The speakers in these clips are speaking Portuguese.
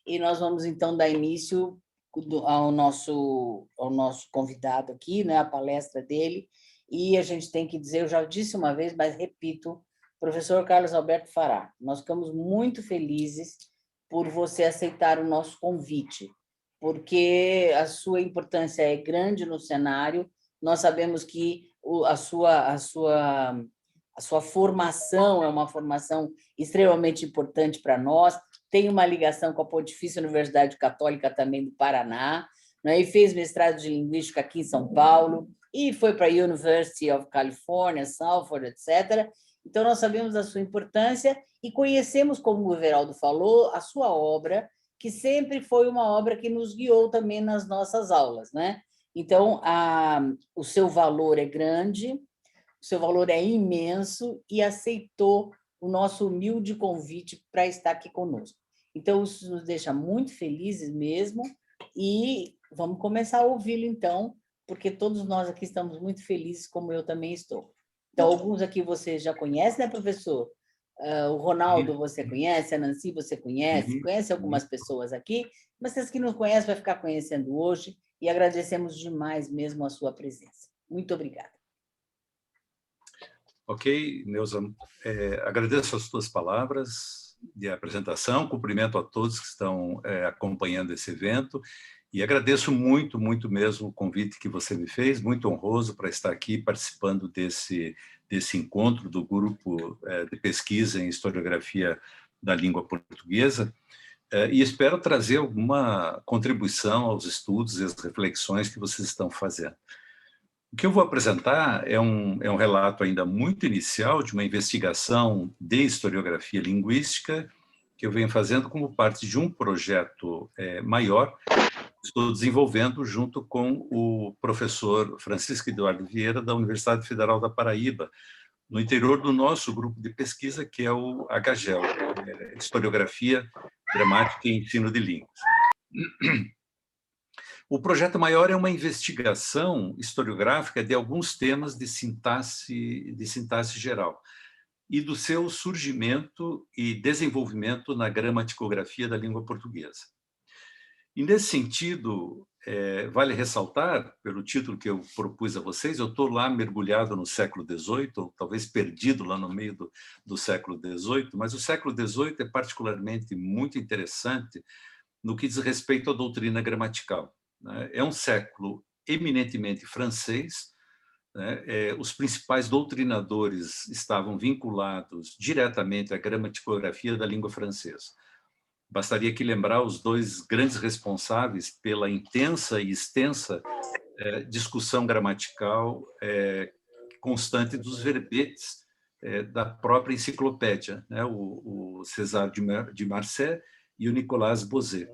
e nós vamos, então, dar início ao nosso convidado aqui, né, a palestra dele, e a gente tem que dizer, eu já disse uma vez, mas repito, professor Carlos Alberto Fará, nós ficamos muito felizes por você aceitar o nosso convite, porque a sua importância é grande no cenário, nós sabemos que a sua formação é uma formação extremamente importante para nós, tem uma ligação com a Pontifícia Universidade Católica também do Paraná, né? E fez mestrado de Linguística aqui em São Paulo, e foi para a University of California, Salford, etc. Então, nós sabemos da sua importância e conhecemos, como o Everaldo falou, a sua obra, que sempre foi uma obra que nos guiou também nas nossas aulas, né? Então, o seu valor é grande, o seu valor é imenso e aceitou o nosso humilde convite para estar aqui conosco. Então, isso nos deixa muito felizes mesmo e vamos começar a ouvi-lo, então, porque todos nós aqui estamos muito felizes, como eu também estou. Então, alguns aqui você já conhece, né, professor? O Ronaldo você conhece, a Nancy você conhece algumas pessoas aqui, mas vocês que não conhecem vai ficar conhecendo hoje e agradecemos demais mesmo a sua presença. Muito obrigada. Ok, Neuza, agradeço as tuas palavras de apresentação, cumprimento a todos que estão acompanhando esse evento e agradeço muito, muito mesmo o convite que você me fez, muito honroso para estar aqui participando desse encontro do grupo de pesquisa em historiografia da língua portuguesa e espero trazer alguma contribuição aos estudos e às reflexões que vocês estão fazendo. O que eu vou apresentar é um relato ainda muito inicial de uma investigação de historiografia linguística que eu venho fazendo como parte de um projeto maior que estou desenvolvendo junto com o professor Francisco Eduardo Vieira, da Universidade Federal da Paraíba, no interior do nosso grupo de pesquisa, que é o HGEL, Historiografia, Gramática e Ensino de Línguas. O projeto maior é uma investigação historiográfica de alguns temas de sintaxe geral e do seu surgimento e desenvolvimento na gramaticografia da língua portuguesa. E, nesse sentido, vale ressaltar, pelo título que eu propus a vocês, eu estou lá mergulhado no século XVIII, ou talvez perdido lá no meio do século XVIII, mas o século XVIII é particularmente muito interessante no que diz respeito à doutrina gramatical. É um século eminentemente francês, né? Os principais doutrinadores estavam vinculados diretamente à gramaticografia da língua francesa. Bastaria aqui lembrar os dois grandes responsáveis pela intensa e extensa discussão gramatical constante dos verbetes da própria enciclopédia, né? O César de Marsay e o Nicolas Bosé.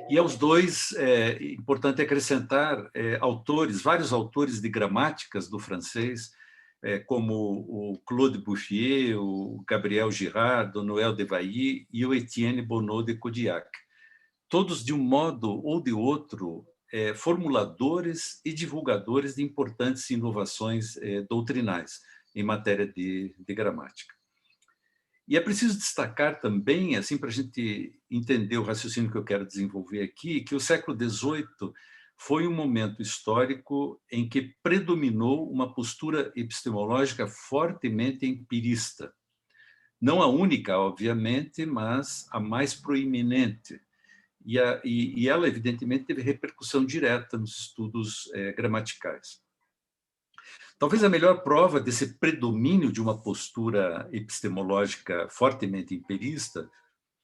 E aos dois, é importante acrescentar vários autores de gramáticas do francês, como o Claude Bouffier, o Gabriel Girard, o Noël de Vailly e o Etienne Bonneau de Codillac. Todos, de um modo ou de outro, formuladores e divulgadores de importantes inovações doutrinais em matéria de gramática. E é preciso destacar também, assim, para a gente entender o raciocínio que eu quero desenvolver aqui, que o século XVIII foi um momento histórico em que predominou uma postura epistemológica fortemente empirista. Não a única, obviamente, mas a mais proeminente. E ela, evidentemente, teve repercussão direta nos estudos gramaticais. Talvez a melhor prova desse predomínio de uma postura epistemológica fortemente empirista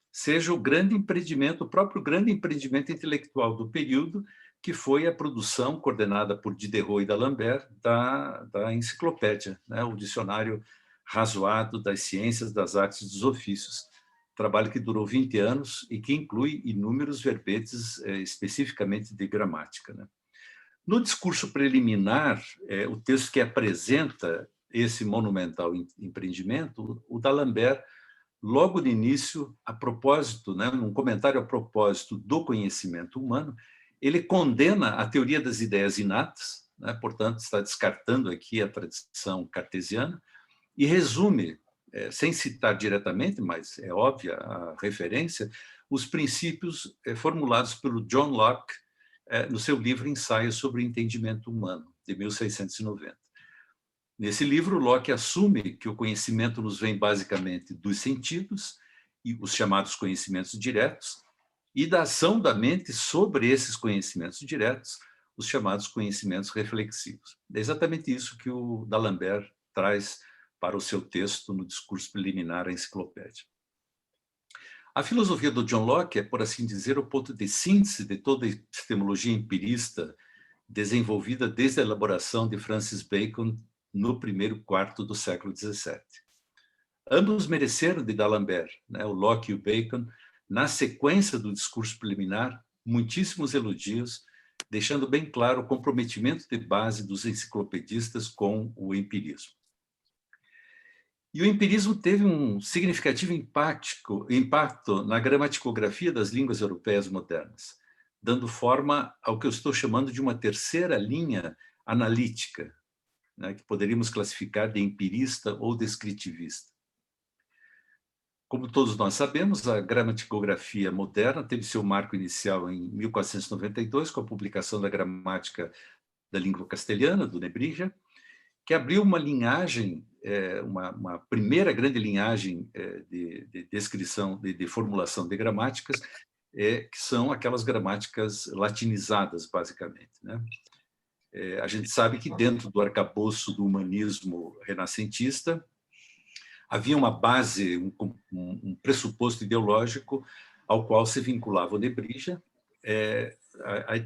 seja o próprio grande empreendimento intelectual do período, que foi a produção, coordenada por Diderot e d'Alembert, da enciclopédia, né? O Dicionário Razoado das Ciências, das Artes e dos Ofícios, trabalho que durou 20 anos e que inclui inúmeros verbetes especificamente de gramática, né? No discurso preliminar, o texto que apresenta esse monumental empreendimento, o d'Alembert, logo no início, a propósito, né, num comentário a propósito do conhecimento humano, ele condena a teoria das ideias inatas, né, portanto, está descartando aqui a tradição cartesiana, e resume sem citar diretamente, mas é óbvia a referência, os princípios formulados pelo John Locke no seu livro Ensaio sobre o Entendimento Humano, de 1690. Nesse livro, Locke assume que o conhecimento nos vem basicamente dos sentidos, e os chamados conhecimentos diretos, e da ação da mente sobre esses conhecimentos diretos, os chamados conhecimentos reflexivos. É exatamente isso que o D'Alembert traz para o seu texto no discurso preliminar à enciclopédia. A filosofia do John Locke é, por assim dizer, o ponto de síntese de toda a epistemologia empirista desenvolvida desde a elaboração de Francis Bacon no primeiro quarto do século XVII. Ambos mereceram de D'Alembert, o Locke e o Bacon, na sequência do discurso preliminar, muitíssimos elogios, deixando bem claro o comprometimento de base dos enciclopedistas com o empirismo. E o empirismo teve um significativo impacto na gramaticografia das línguas europeias modernas, dando forma ao que eu estou chamando de uma terceira linha analítica, que poderíamos classificar de empirista ou descritivista. Como todos nós sabemos, a gramaticografia moderna teve seu marco inicial em 1492, com a publicação da Gramática da Língua Castelhana, do Nebrija, que abriu uma linhagem, uma primeira grande linhagem de descrição, de formulação de gramáticas, que são aquelas gramáticas latinizadas, basicamente. A gente sabe que dentro do arcabouço do humanismo renascentista, havia uma base, um pressuposto ideológico ao qual se vinculava o Nebrija,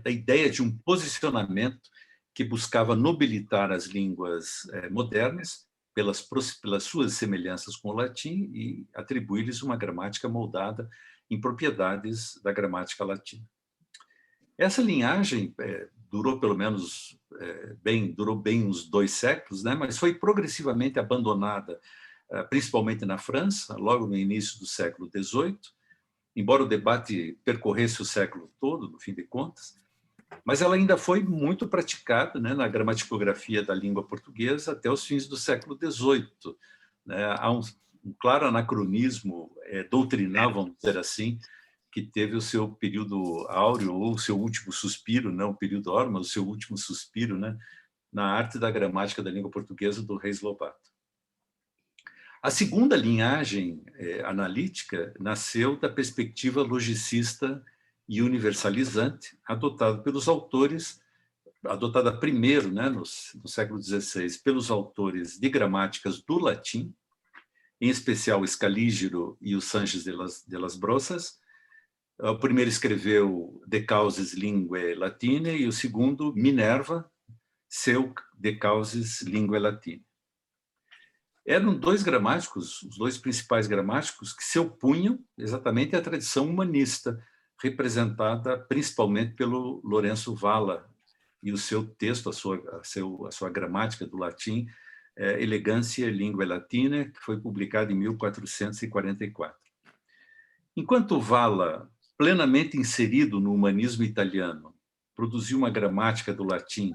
a ideia de um posicionamento que buscava nobilitar as línguas modernas pelas suas semelhanças com o latim e atribuir-lhes uma gramática moldada em propriedades da gramática latina. Essa linhagem durou pelo menos durou bem uns 2 séculos, mas foi progressivamente abandonada, principalmente na França, logo no início do século XVIII, embora o debate percorresse o século todo, no fim de contas, mas ela ainda foi muito praticada na gramaticografia da língua portuguesa até os fins do século XVIII. Há um claro anacronismo doutrinal, vamos dizer assim, que teve o seu período áureo, ou o seu último suspiro, não o período áureo, mas o seu último suspiro, na arte da gramática da língua portuguesa do Reis Lobato. A segunda linhagem analítica nasceu da perspectiva logicista e universalizante, adotada pelos autores, adotada primeiro, no século XVI, pelos autores de gramáticas do latim, em especial Scalígero e o Sanches de las Brosas. O primeiro escreveu De Causis Linguae Latinae e o segundo, Minerva, seu De Causis Linguae Latinae. Eram 2 gramáticos, os 2 principais gramáticos, que se opunham exatamente à tradição humanista, representada principalmente pelo Lourenço Valla e o seu texto, a sua gramática do latim, Elegantiae Linguae Latinae, que foi publicado em 1444. Enquanto Valla, plenamente inserido no humanismo italiano, produziu uma gramática do latim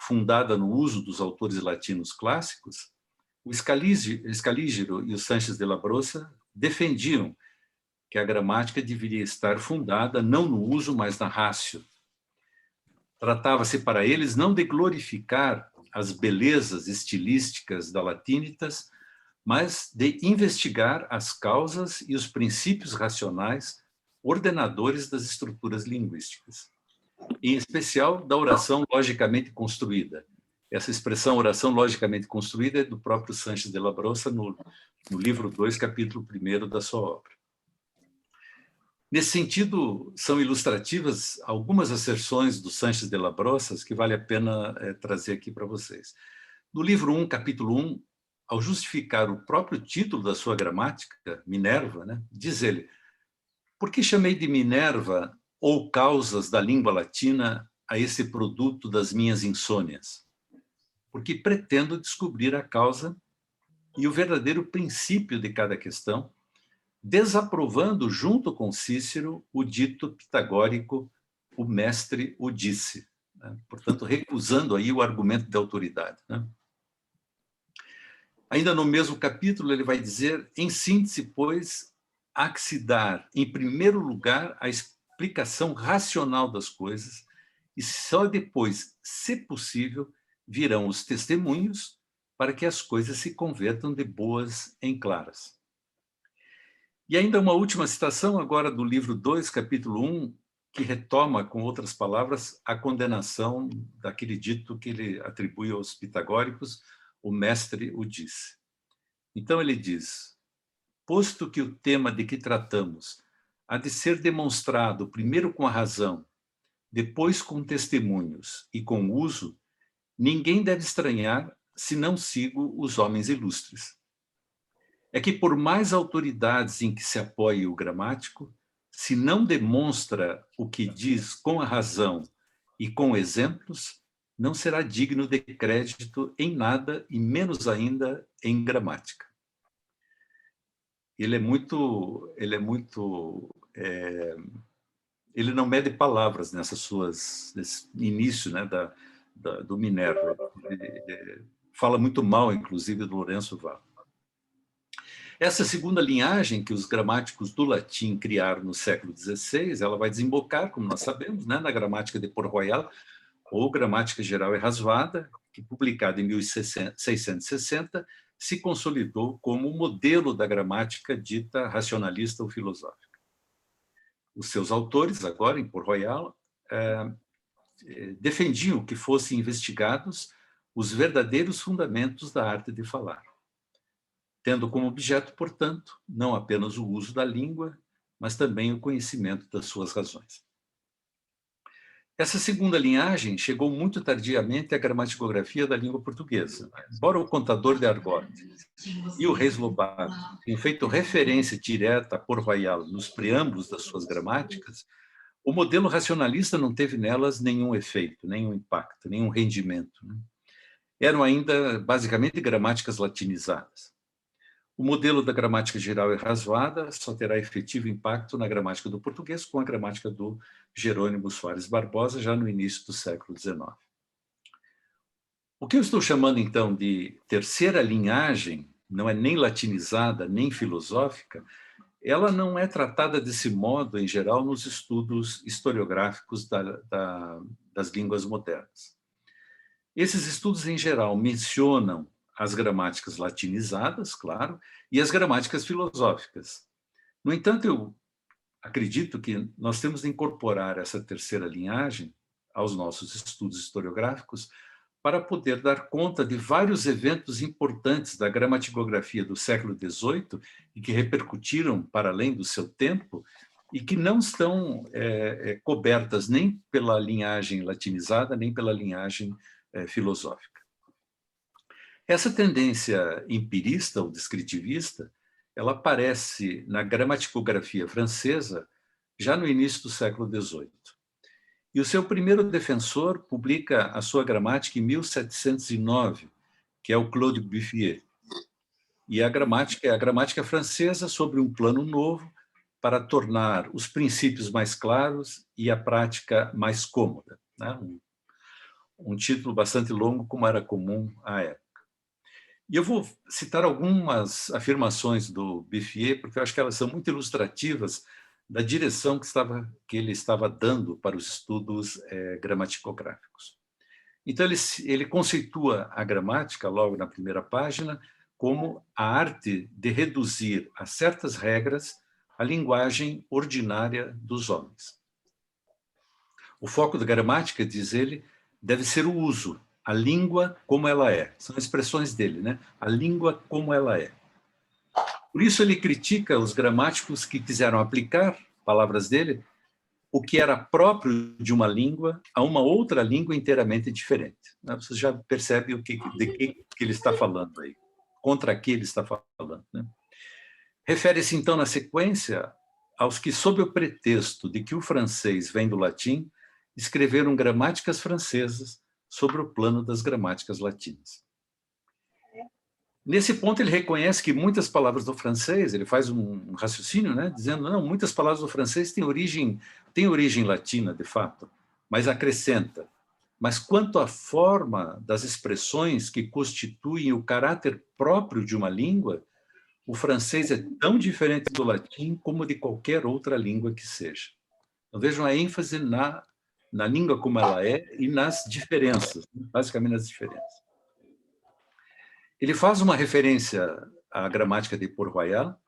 fundada no uso dos autores latinos clássicos, o Scalígero e o Sanches de la Brosa defendiam que a gramática deveria estar fundada não no uso, mas na ratio. Tratava-se para eles não de glorificar as belezas estilísticas da Latinitas, mas de investigar as causas e os princípios racionais ordenadores das estruturas linguísticas, em especial da oração logicamente construída. Essa expressão oração logicamente construída é do próprio Sanches de la Brosa, no livro 2, capítulo 1 da sua obra. Nesse sentido, são ilustrativas algumas asserções do Sanches de la Brosa que vale a pena trazer aqui para vocês. No livro 1, capítulo 1, ao justificar o próprio título da sua gramática, Minerva, diz ele: por que chamei de Minerva ou causas da língua latina a esse produto das minhas insônias? Porque pretendo descobrir a causa e o verdadeiro princípio de cada questão, desaprovando junto com Cícero o dito pitagórico, o mestre o disse, portanto, recusando aí o argumento de autoridade. Ainda no mesmo capítulo, ele vai dizer, em síntese, pois, há que se dar, em primeiro lugar, a explicação racional das coisas, e só depois, se possível, virão os testemunhos para que as coisas se convertam de boas em claras. E ainda uma última citação, agora do livro 2, capítulo 1, que retoma, com outras palavras, a condenação daquele dito que ele atribui aos pitagóricos, o mestre o disse. Então ele diz, posto que o tema de que tratamos há de ser demonstrado primeiro com a razão, depois com testemunhos e com uso, ninguém deve estranhar se não sigo os homens ilustres. É que por mais autoridades em que se apoie o gramático, se não demonstra o que diz com a razão e com exemplos, não será digno de crédito em nada e menos ainda em gramática. Ele não mede palavras nesse início, né, do Minerva. Ele fala muito mal, inclusive, do Lourenço Valla. Essa segunda linhagem que os gramáticos do latim criaram no século XVI, ela vai desembocar, como nós sabemos, né, na gramática de Port-Royal, ou gramática geral e rasvada, que, publicada em 1660, se consolidou como o modelo da gramática dita racionalista ou filosófica. Os seus autores, agora em Port-Royal, defendiam que fossem investigados os verdadeiros fundamentos da arte de falar, tendo como objeto, portanto, não apenas o uso da língua, mas também o conhecimento das suas razões. Essa segunda linhagem chegou muito tardiamente à gramaticografia da língua portuguesa. Embora o Contador de Argot e o Reis Lobato tenham feito referência direta a Port-Royal nos preâmbulos das suas gramáticas, o modelo racionalista não teve nelas nenhum efeito, nenhum impacto, nenhum rendimento. Eram ainda, basicamente, gramáticas latinizadas. O modelo da gramática geral e rasvada só terá efetivo impacto na gramática do português com a gramática do Jerônimo Soares Barbosa, já no início do século XIX. O que eu estou chamando, então, de terceira linhagem, não é nem latinizada, nem filosófica, ela não é tratada desse modo, em geral, nos estudos historiográficos das línguas modernas. Esses estudos, em geral, mencionam as gramáticas latinizadas, claro, e as gramáticas filosóficas. No entanto, eu acredito que nós temos de incorporar essa terceira linhagem aos nossos estudos historiográficos para poder dar conta de vários eventos importantes da gramaticografia do século XVIII e que repercutiram para além do seu tempo e que não estão cobertas nem pela linhagem latinizada, nem pela linhagem filosófica. Essa tendência empirista ou descritivista, ela aparece na gramaticografia francesa já no início do século XVIII. E o seu primeiro defensor publica a sua gramática em 1709, que é o Claude Buffier. E a gramática é a gramática francesa sobre um plano novo para tornar os princípios mais claros e a prática mais cômoda. Né? Um título bastante longo, como era comum à época. E eu vou citar algumas afirmações do Buffier, porque eu acho que elas são muito ilustrativas da direção que ele estava dando para os estudos gramaticográficos. Então, ele conceitua a gramática, logo na primeira página, como a arte de reduzir a certas regras a linguagem ordinária dos homens. O foco da gramática, diz ele, deve ser o uso, a língua como ela é. São expressões dele, né? A língua como ela é. Por isso ele critica os gramáticos que quiseram aplicar, palavras dele, o que era próprio de uma língua a uma outra língua inteiramente diferente. Você já percebe de que ele está falando aí, contra que ele está falando. Né? Refere-se, então, na sequência, aos que, sob o pretexto de que o francês vem do latim, escreveram gramáticas francesas sobre o plano das gramáticas latinas. Nesse ponto, ele reconhece que muitas palavras do francês, ele faz um raciocínio, né, dizendo, não, muitas palavras do francês têm origem latina, de fato, mas acrescenta, mas quanto à forma das expressões que constituem o caráter próprio de uma língua, o francês é tão diferente do latim como de qualquer outra língua que seja. Então, vejam a ênfase na língua como ela é e nas diferenças, basicamente nas diferenças. Ele faz uma referência à gramática de Port-Royal,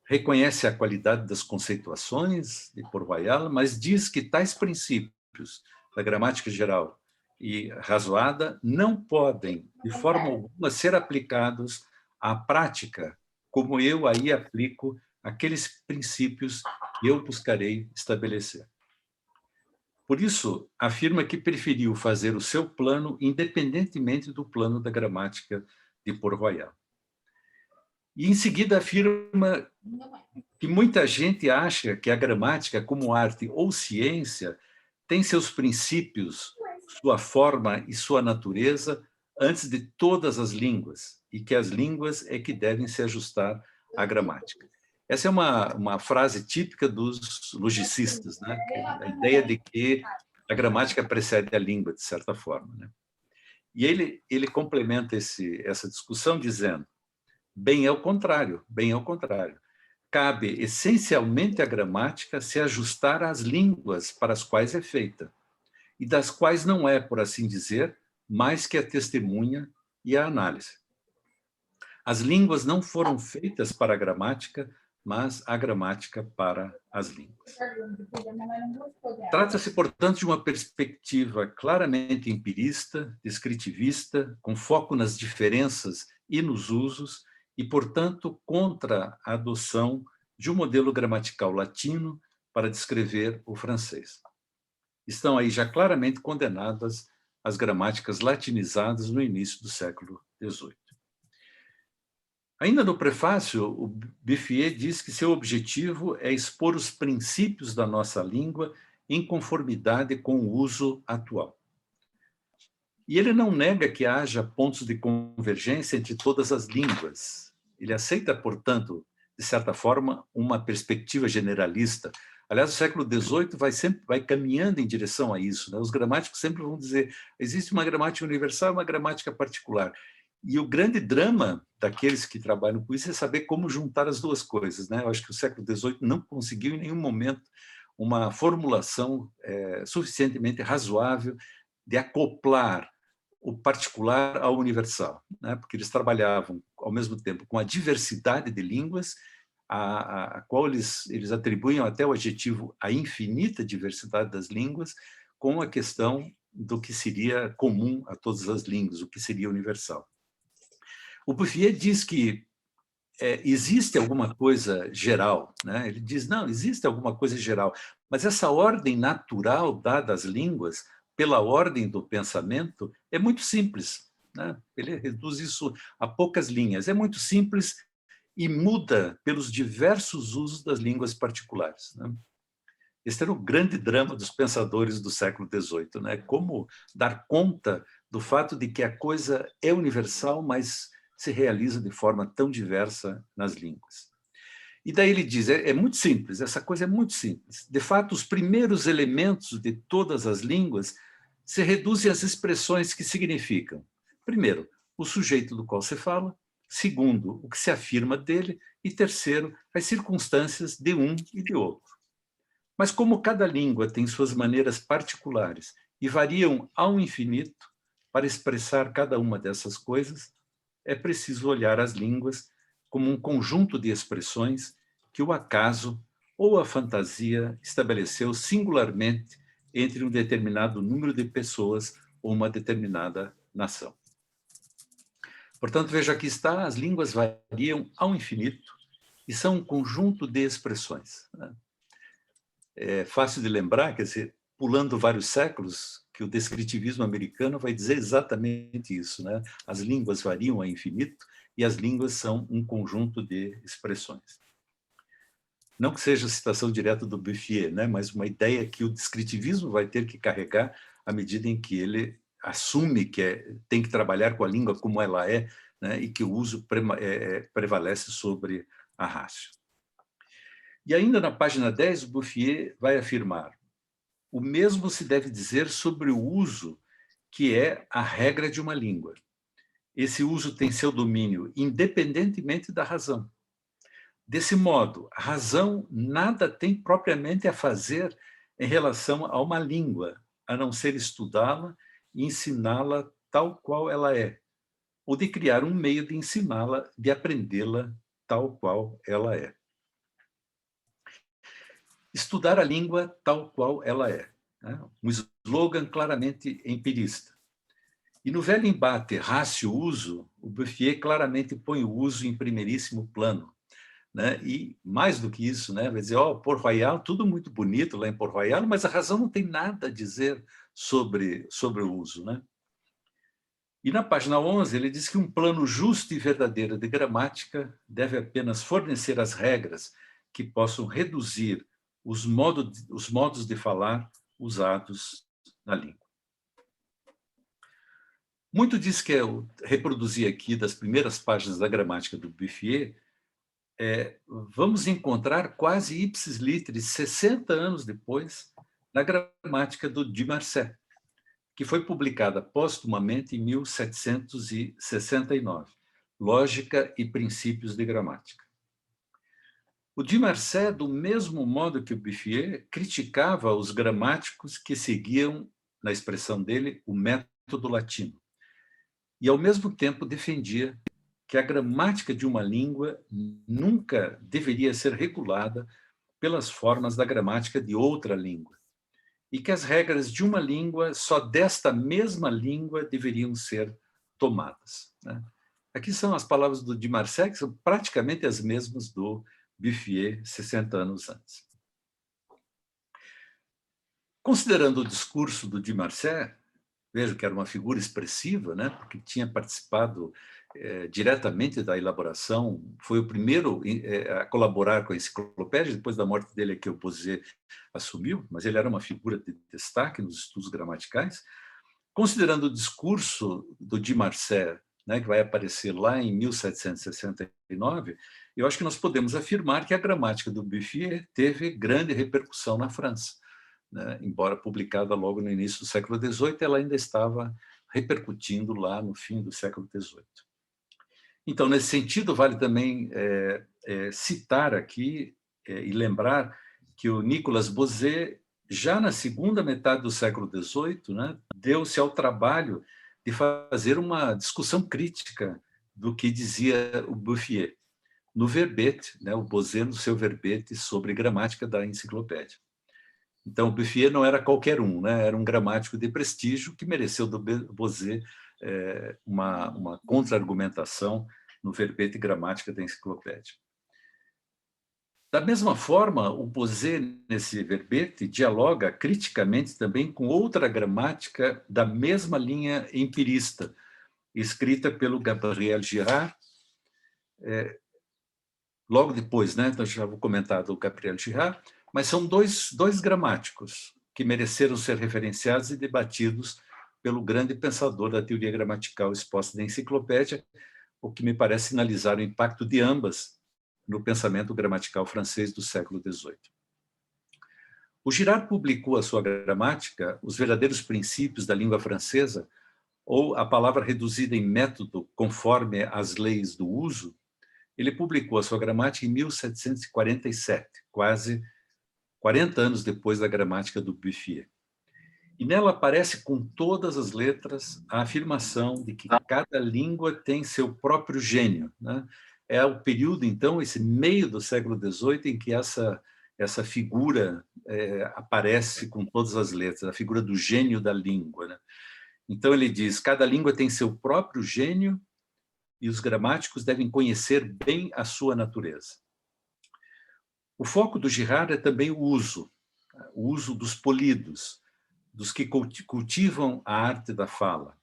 reconhece a qualidade das conceituações de Port-Royal, mas diz que tais princípios da gramática geral e razoada não podem, de forma alguma, ser aplicados à prática, como eu aí aplico aqueles princípios que eu buscarei estabelecer. Por isso, afirma que preferiu fazer o seu plano independentemente do plano da gramática de Port-Royal. E, em seguida, afirma que muita gente acha que a gramática, como arte ou ciência, tem seus princípios, sua forma e sua natureza antes de todas as línguas, e que as línguas é que devem se ajustar à gramática. Essa é uma frase típica dos logicistas, né? A ideia de que a gramática precede a língua, de certa forma, né? E ele complementa essa discussão dizendo: bem ao contrário, bem ao contrário. Cabe essencialmente à gramática se ajustar às línguas para as quais é feita, e das quais não é, por assim dizer, mais que a testemunha e a análise. As línguas não foram feitas para a gramática, mas a gramática para as línguas. Trata-se, portanto, de uma perspectiva claramente empirista, descritivista, com foco nas diferenças e nos usos, e, portanto, contra a adoção de um modelo gramatical latino para descrever o francês. Estão aí já claramente condenadas as gramáticas latinizadas no início do século XVIII. Ainda no prefácio, o Buffier diz que seu objetivo é expor os princípios da nossa língua em conformidade com o uso atual. E ele não nega que haja pontos de convergência entre todas as línguas. Ele aceita, portanto, de certa forma, uma perspectiva generalista. Aliás, o século XVIII vai caminhando em direção a isso, né? Os gramáticos sempre vão dizer: existe uma gramática universal e uma gramática particular. E o grande drama daqueles que trabalham com isso é saber como juntar as duas coisas, né? Eu acho que o século XVIII não conseguiu em nenhum momento uma formulação suficientemente razoável de acoplar o particular ao universal, né? Porque eles trabalhavam ao mesmo tempo com a diversidade de línguas, a qual eles atribuíam até o adjetivo a infinita diversidade das línguas, com a questão do que seria comum a todas as línguas, o que seria universal. O Buffier diz que existe alguma coisa geral, né? Ele diz: não, existe alguma coisa geral, mas essa ordem natural dada às línguas pela ordem do pensamento é muito simples, né? Ele reduz isso a poucas linhas. É muito simples e muda pelos diversos usos das línguas particulares, né? Esse era o grande drama dos pensadores do século XVIII, né? Como dar conta do fato de que a coisa é universal, mas se realiza de forma tão diversa nas línguas. E daí ele diz: é muito simples, essa coisa é muito simples. De fato, os primeiros elementos de todas as línguas se reduzem às expressões que significam, primeiro, o sujeito do qual se fala; segundo, o que se afirma dele; e terceiro, as circunstâncias de um e de outro. Mas como cada língua tem suas maneiras particulares e variam ao infinito para expressar cada uma dessas coisas, é preciso olhar as línguas como um conjunto de expressões que o acaso ou a fantasia estabeleceu singularmente entre um determinado número de pessoas ou uma determinada nação. Portanto, veja, aqui está: as línguas variam ao infinito e são um conjunto de expressões. É fácil de lembrar, quer dizer, pulando vários séculos, que o descritivismo americano vai dizer exatamente isso, né? As línguas variam ao infinito e as línguas são um conjunto de expressões. Não que seja citação direta do Buffier, né? Mas uma ideia que o descritivismo vai ter que carregar à medida em que ele assume que tem que trabalhar com a língua como ela é, né? E que o uso prevalece sobre a ratio. E ainda na página 10, o Buffier vai afirmar: o mesmo se deve dizer sobre o uso que é a regra de uma língua. Esse uso tem seu domínio independentemente da razão. Desse modo, a razão nada tem propriamente a fazer em relação a uma língua, a não ser estudá-la e ensiná-la tal qual ela é, ou de criar um meio de ensiná-la, de aprendê-la tal qual ela é. Estudar a língua tal qual ela é. Né? Um slogan claramente empirista. E no velho embate rácio-uso, o Bouffier claramente põe o uso em primeiríssimo plano. Né? E mais do que isso, né? Vai dizer, Port Royal, tudo muito bonito lá em Port Royal, mas a razão não tem nada a dizer sobre o uso. Né? E na página 11, ele diz que um plano justo e verdadeiro de gramática deve apenas fornecer as regras que possam reduzir os modos de falar usados na língua. Muito disso que eu reproduzi aqui das primeiras páginas da gramática do Bouffier, vamos encontrar quase ipsis literis, 60 anos depois, na gramática do Dumarsais, que foi publicada póstumamente em 1769, Lógica e Princípios de Gramática. O Dumarsais, do mesmo modo que o Bouffier, criticava os gramáticos que seguiam, na expressão dele, o método latino, e, ao mesmo tempo, defendia que a gramática de uma língua nunca deveria ser regulada pelas formas da gramática de outra língua, e que as regras de uma língua, só desta mesma língua, deveriam ser tomadas. Né? Aqui são as palavras do Dumarsais, que são praticamente as mesmas do Bouffier, 60 anos antes. Considerando o discurso do Dumarsais, vejo que era uma figura expressiva, né, porque tinha participado diretamente da elaboração, foi o primeiro a colaborar com a enciclopédia, depois da morte dele é que o Bouzet assumiu, mas ele era uma figura de destaque nos estudos gramaticais. Considerando o discurso do Dumarsais, né, que vai aparecer lá em 1769, eu acho que nós podemos afirmar que a gramática do Bouffier teve grande repercussão na França. Né? Embora publicada logo no início do século XVIII, ela ainda estava repercutindo lá no fim do século XVIII. Então, nesse sentido, vale também citar aqui e lembrar que o Nicolas Bouzet, já na segunda metade do século XVIII, né, deu-se ao trabalho de fazer uma discussão crítica do que dizia o Bouffier no verbete, né, o Bouzet no seu verbete sobre gramática da enciclopédia. Então, o Bouffier não era qualquer um, né? Era um gramático de prestígio que mereceu do Bouzet uma contra-argumentação no verbete gramática da enciclopédia. Da mesma forma, o Bouzet, nesse verbete, dialoga criticamente também com outra gramática da mesma linha empirista, escrita pelo Gabriel Girard, logo depois, né? Então, já vou comentar do Gabriel Girard, mas são dois gramáticos que mereceram ser referenciados e debatidos pelo grande pensador da teoria gramatical exposta na enciclopédia, o que me parece sinalizar o impacto de ambas no pensamento gramatical francês do século XVIII. O Girard publicou a sua gramática, Os Verdadeiros Princípios da Língua Francesa, ou A Palavra Reduzida em Método conforme as Leis do Uso. Ele publicou a sua gramática em 1747, quase 40 anos depois da gramática do Bouffier. E nela aparece com todas as letras a afirmação de que cada língua tem seu próprio gênio. Né? É o período, então, esse meio do século XVIII, em que essa figura aparece com todas as letras, a figura do gênio da língua. Né? Então, ele diz, cada língua tem seu próprio gênio e os gramáticos devem conhecer bem a sua natureza. O foco do Girard é também o uso dos polidos, dos que cultivam a arte da fala.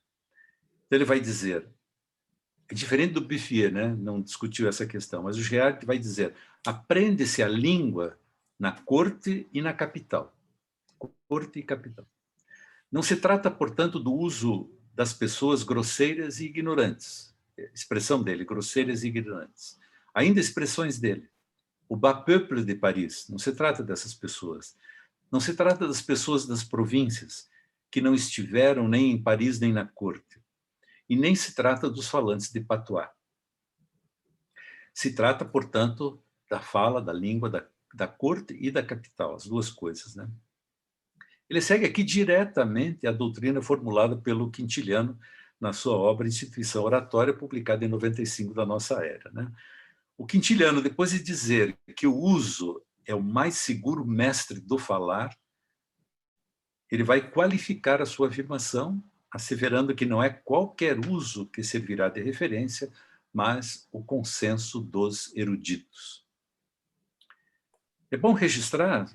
Então, ele vai dizer, é diferente do Bouffier, né? Não discutiu essa questão, mas o Girard vai dizer, aprende-se a língua na corte e na capital. Corte e capital. Não se trata, portanto, do uso das pessoas grosseiras e ignorantes. Expressão dele, grosseiras e ignorantes. Ainda expressões dele. O bas peuple de Paris, não se trata dessas pessoas. Não se trata das pessoas das províncias, que não estiveram nem em Paris nem na corte. E nem se trata dos falantes de patois. Se trata, portanto, da fala, da língua, da corte e da capital, as duas coisas, né? Ele segue aqui diretamente a doutrina formulada pelo Quintiliano na sua obra Instituição Oratória, publicada em 95 da nossa era, né? O Quintiliano, depois de dizer que o uso é o mais seguro mestre do falar, ele vai qualificar a sua afirmação, asseverando que não é qualquer uso que servirá de referência, mas o consenso dos eruditos. É bom registrar,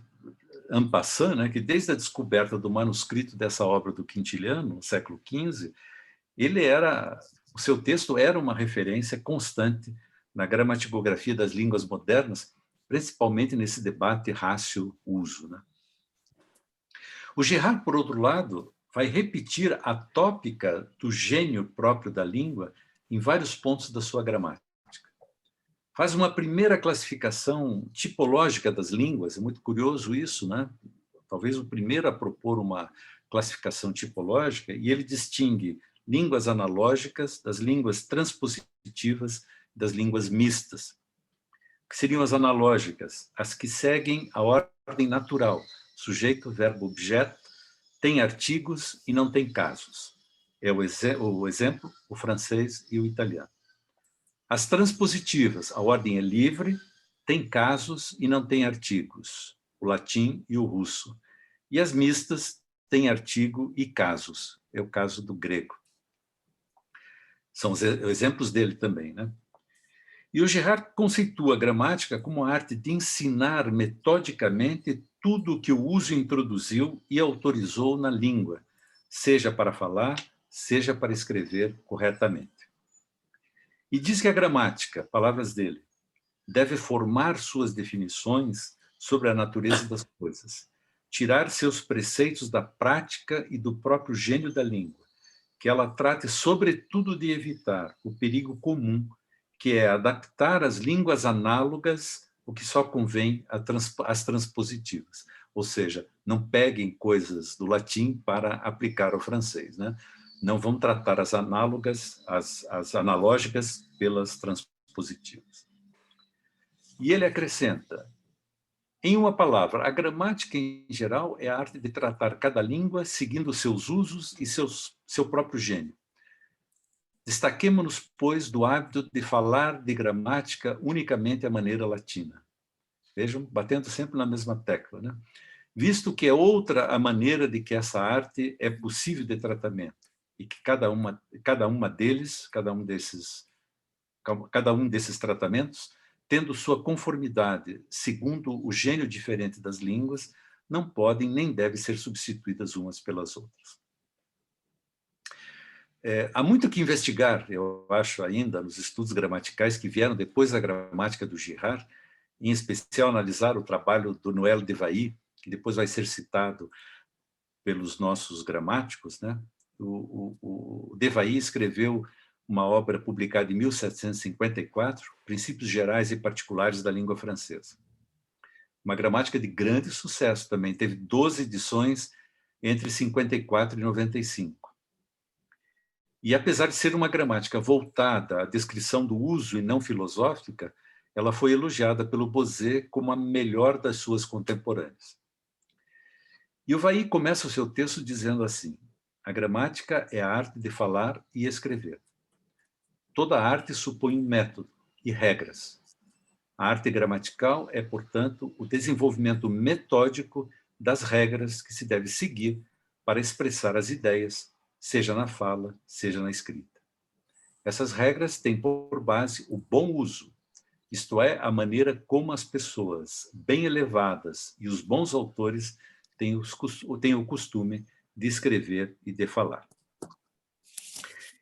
en passant, né, que desde a descoberta do manuscrito dessa obra do Quintiliano, no século XV, o seu texto era uma referência constante na gramaticografia das línguas modernas, principalmente nesse debate rácio-uso, né? O Girard, por outro lado, vai repetir a tópica do gênio próprio da língua em vários pontos da sua gramática. Faz uma primeira classificação tipológica das línguas, é muito curioso isso, né? Talvez o primeiro a propor uma classificação tipológica, e ele distingue línguas analógicas das línguas transpositivas, das línguas mistas. Que seriam as analógicas? As que seguem a ordem natural, sujeito, verbo, objeto, tem artigos e não tem casos. É o exemplo, o francês e o italiano. As transpositivas, a ordem é livre, tem casos e não tem artigos, o latim e o russo. E as mistas têm artigo e casos, é o caso do grego. São os exemplos dele também, né? E o Girard conceitua a gramática como a arte de ensinar metodicamente tudo o que o uso introduziu e autorizou na língua, seja para falar, seja para escrever corretamente. E diz que a gramática, palavras dele, deve formar suas definições sobre a natureza das coisas, tirar seus preceitos da prática e do próprio gênio da língua, que ela trate sobretudo de evitar o perigo comum, que é adaptar as línguas análogas o que só convém às transpositivas. Ou seja, não peguem coisas do latim para aplicar ao francês, né? Não vão tratar as análogas, as analógicas pelas transpositivas. E ele acrescenta, em uma palavra, a gramática em geral é a arte de tratar cada língua seguindo seus usos e seu próprio gênio. Destaquemo-nos, pois, do hábito de falar de gramática unicamente à maneira latina. Vejam, batendo sempre na mesma tecla, né? Visto que é outra a maneira de que essa arte é possível de tratamento e que cada um desses tratamentos, tendo sua conformidade segundo o gênio diferente das línguas, não podem nem devem ser substituídas umas pelas outras. Há muito que investigar, eu acho, ainda, nos estudos gramaticais que vieram depois da gramática do Girard, em especial analisar o trabalho do Noël de Vailly, que depois vai ser citado pelos nossos gramáticos, né? O de Vailly escreveu uma obra publicada em 1754, Princípios Gerais e Particulares da Língua Francesa. Uma gramática de grande sucesso também, teve 12 edições entre 54 e 95. E apesar de ser uma gramática voltada à descrição do uso e não filosófica, ela foi elogiada pelo Bossuet como a melhor das suas contemporâneas. E o Vailly começa o seu texto dizendo assim, a gramática é a arte de falar e escrever. Toda arte supõe um método e regras. A arte gramatical é, portanto, o desenvolvimento metódico das regras que se deve seguir para expressar as ideias, seja na fala, seja na escrita. Essas regras têm por base o bom uso, isto é, a maneira como as pessoas bem elevadas e os bons autores têm o costume de escrever e de falar.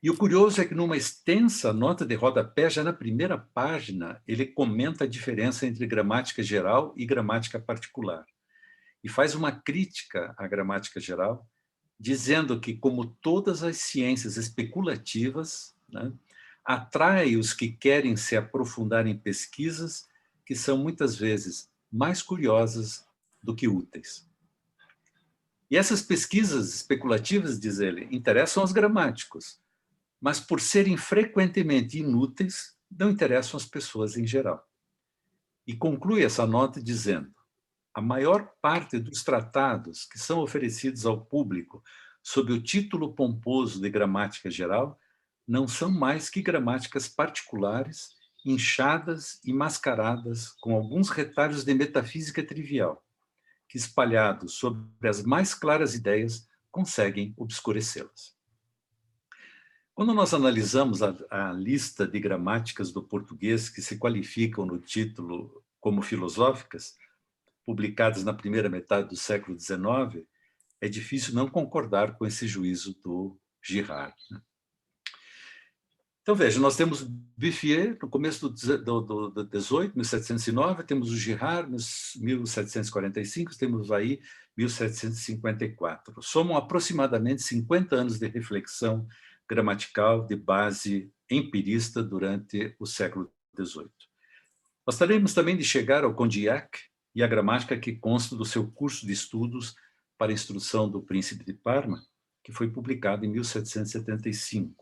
E o curioso é que, numa extensa nota de rodapé, já na primeira página, ele comenta a diferença entre gramática geral e gramática particular. E faz uma crítica à gramática geral, dizendo que, como todas as ciências especulativas, né, atrai os que querem se aprofundar em pesquisas que são muitas vezes mais curiosas do que úteis. E essas pesquisas especulativas, diz ele, interessam aos gramáticos, mas por serem frequentemente inúteis, não interessam às pessoas em geral. E conclui essa nota dizendo: a maior parte dos tratados que são oferecidos ao público sob o título pomposo de gramática geral não são mais que gramáticas particulares, inchadas e mascaradas com alguns retalhos de metafísica trivial, que, espalhados sobre as mais claras ideias, conseguem obscurecê-las. Quando nós analisamos a lista de gramáticas do português que se qualificam no título como filosóficas, publicadas na primeira metade do século XIX, é difícil não concordar com esse juízo do Girard. Então, veja, nós temos Buffier no começo do 18, 1709, temos o Girard, 1745, temos aí 1754. Somam aproximadamente 50 anos de reflexão gramatical de base empirista durante o século XVIII. Gostaríamos também de chegar ao Condillac e a gramática que consta do seu curso de estudos para a instrução do Príncipe de Parma, que foi publicado em 1775.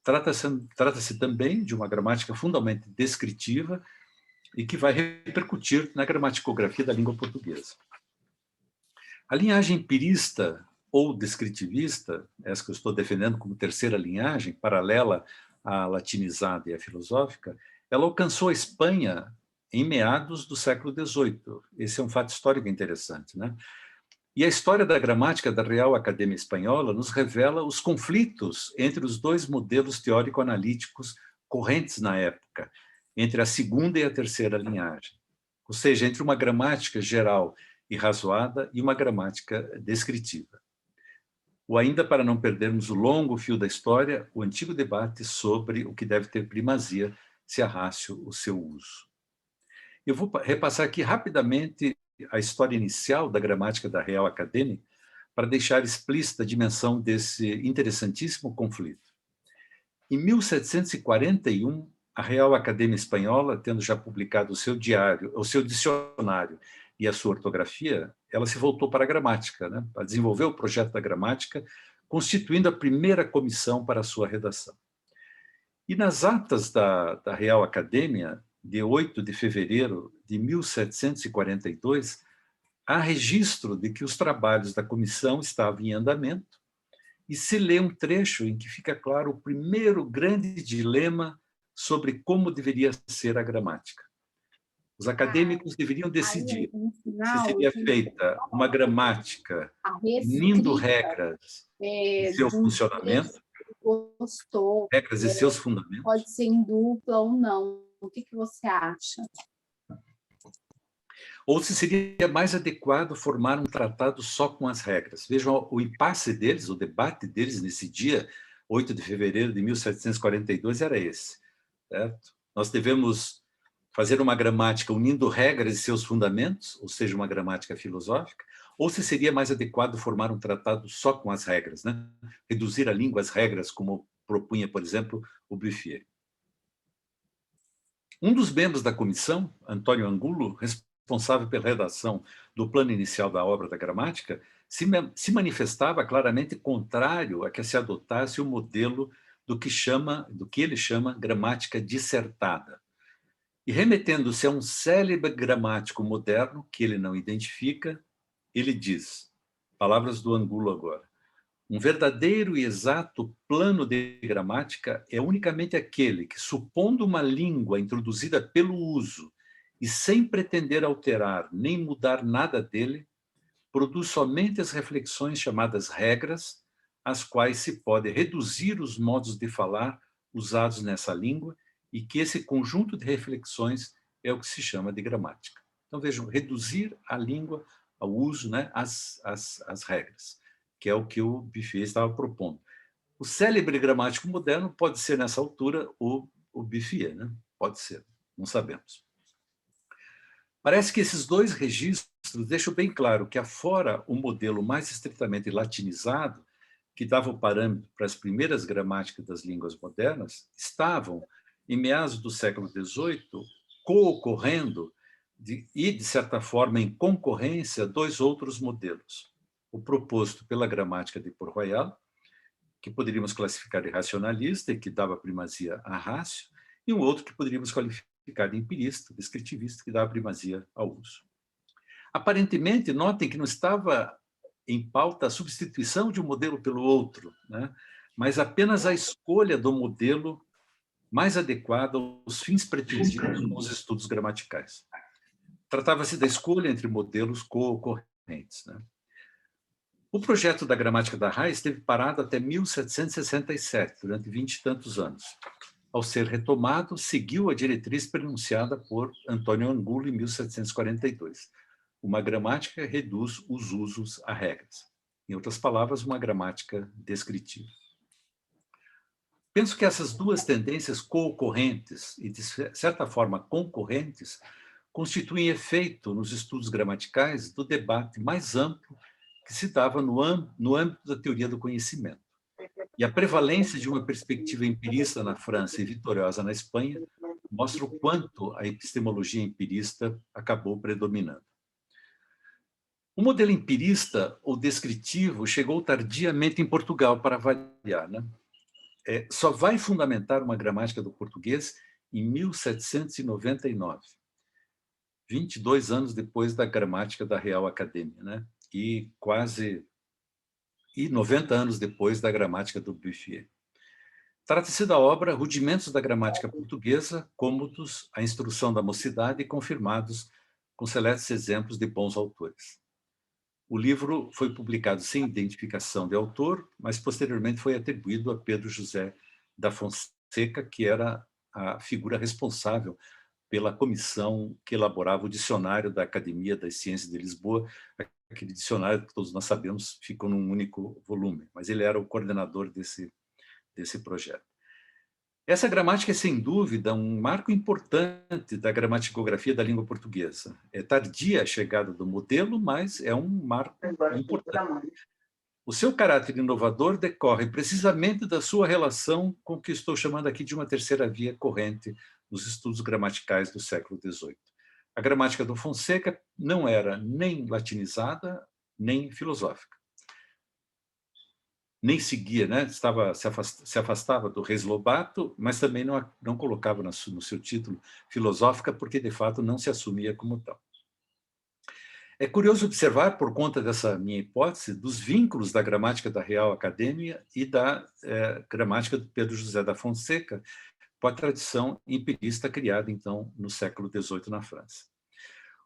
Trata-se também de uma gramática fundamentalmente descritiva e que vai repercutir na gramaticografia da língua portuguesa. A linhagem empirista ou descritivista, essa que eu estou defendendo como terceira linhagem, paralela à latinizada e à filosófica, ela alcançou a Espanha em meados do século XVIII. Esse é um fato histórico interessante, né? E a história da gramática da Real Academia Espanhola nos revela os conflitos entre os dois modelos teórico-analíticos correntes na época, entre a segunda e a terceira linhagem. Ou seja, entre uma gramática geral e razoada e uma gramática descritiva. Ou ainda, para não perdermos o longo fio da história, o antigo debate sobre o que deve ter primazia, se a rácio o seu uso. Eu vou repassar aqui rapidamente a história inicial da gramática da Real Academia para deixar explícita a dimensão desse interessantíssimo conflito. Em 1741, a Real Academia Espanhola, tendo já publicado o seu diário, o seu dicionário e a sua ortografia, ela se voltou para a gramática, né, para desenvolver o projeto da gramática, constituindo a primeira comissão para a sua redação. E nas atas da Real Academia, de 8 de fevereiro de 1742, há registro de que os trabalhos da comissão estavam em andamento e se lê um trecho em que fica claro o primeiro grande dilema sobre como deveria ser a gramática. Os acadêmicos deveriam decidir se seria feita uma gramática unindo regras e seu funcionamento, regras e seus fundamentos. Pode ser em dupla ou não. O que você acha? Ou se seria mais adequado formar um tratado só com as regras. Vejam, o impasse deles, o debate deles nesse dia, 8 de fevereiro de 1742, era esse. Certo? Nós devemos fazer uma gramática unindo regras e seus fundamentos, ou seja, uma gramática filosófica, ou se seria mais adequado formar um tratado só com as regras, né? Reduzir a língua às regras, como propunha, por exemplo, o Buffier. Um dos membros da comissão, Antônio Angulo, responsável pela redação do plano inicial da obra da gramática, se manifestava claramente contrário a que se adotasse o modelo do que ele chama gramática dissertada. E remetendo-se a um célebre gramático moderno, que ele não identifica, ele diz, palavras do Angulo agora, um verdadeiro e exato plano de gramática é unicamente aquele que, supondo uma língua introduzida pelo uso e sem pretender alterar nem mudar nada dele, produz somente as reflexões chamadas regras, às quais se pode reduzir os modos de falar usados nessa língua e que esse conjunto de reflexões é o que se chama de gramática. Então, vejam, reduzir a língua ao uso, né, às regras, que é o que o Buffier estava propondo. O célebre gramático moderno pode ser, nessa altura, o Buffier, né? Pode ser, não sabemos. Parece que esses dois registros deixam bem claro que, afora o modelo mais estritamente latinizado, que dava o parâmetro para as primeiras gramáticas das línguas modernas, estavam, em meados do século XVIII, co-ocorrendo e, de certa forma, em concorrência, dois outros modelos. o proposto pela gramática de Port-Royal, que poderíamos classificar de racionalista e que dava primazia à rácio, e um outro que poderíamos qualificar de empirista, descritivista, que dava primazia ao uso. Aparentemente, notem que não estava em pauta a substituição de um modelo pelo outro, né? Mas apenas a escolha do modelo mais adequado aos fins pretendidos com os estudos gramaticais. Tratava-se da escolha entre modelos co-ocorrentes, né? O projeto da gramática da Rai esteve parado até 1767, durante 20 e tantos anos. Ao ser retomado, seguiu a diretriz pronunciada por Antônio Angulo em 1742. Uma gramática reduz os usos a regras. Em outras palavras, uma gramática descritiva. Penso que essas duas tendências co-ocorrentes e, de certa forma, concorrentes, constituem efeito nos estudos gramaticais do debate mais amplo que se dava no âmbito da teoria do conhecimento. E a prevalência de uma perspectiva empirista na França e vitoriosa na Espanha mostra o quanto a epistemologia empirista acabou predominando. O modelo empirista ou descritivo chegou tardiamente em Portugal, para variar, né? Só vai fundamentar uma gramática do português em 1799, 22 anos depois da gramática da Real Academia, né? E 90 anos depois da gramática do Bouffier. Trata-se da obra Rudimentos da Gramática Portuguesa, cômodos à instrução da mocidade, confirmados com seletos exemplos de bons autores. O livro foi publicado sem identificação de autor, mas posteriormente foi atribuído a Pedro José da Fonseca, que era a figura responsável pela comissão que elaborava o dicionário da Academia das Ciências de Lisboa. Aquele dicionário que todos nós sabemos ficou num único volume, mas ele era o coordenador desse projeto. Essa gramática é, sem dúvida, um marco importante da gramaticografia da língua portuguesa. É tardia a chegada do modelo, mas é um marco importante. O seu caráter inovador decorre precisamente da sua relação com o que estou chamando aqui de uma terceira via corrente nos estudos gramaticais do século XVIII. A gramática do Fonseca não era nem latinizada, nem filosófica. Nem seguia, né? Se afastava do Reis Lobato, mas também não colocava no seu título filosófica, porque, de fato, não se assumia como tal. É curioso observar, por conta dessa minha hipótese, dos vínculos da gramática da Real Academia e da gramática do Pedro José da Fonseca, com a tradição empirista criada, então, no século XVIII na França.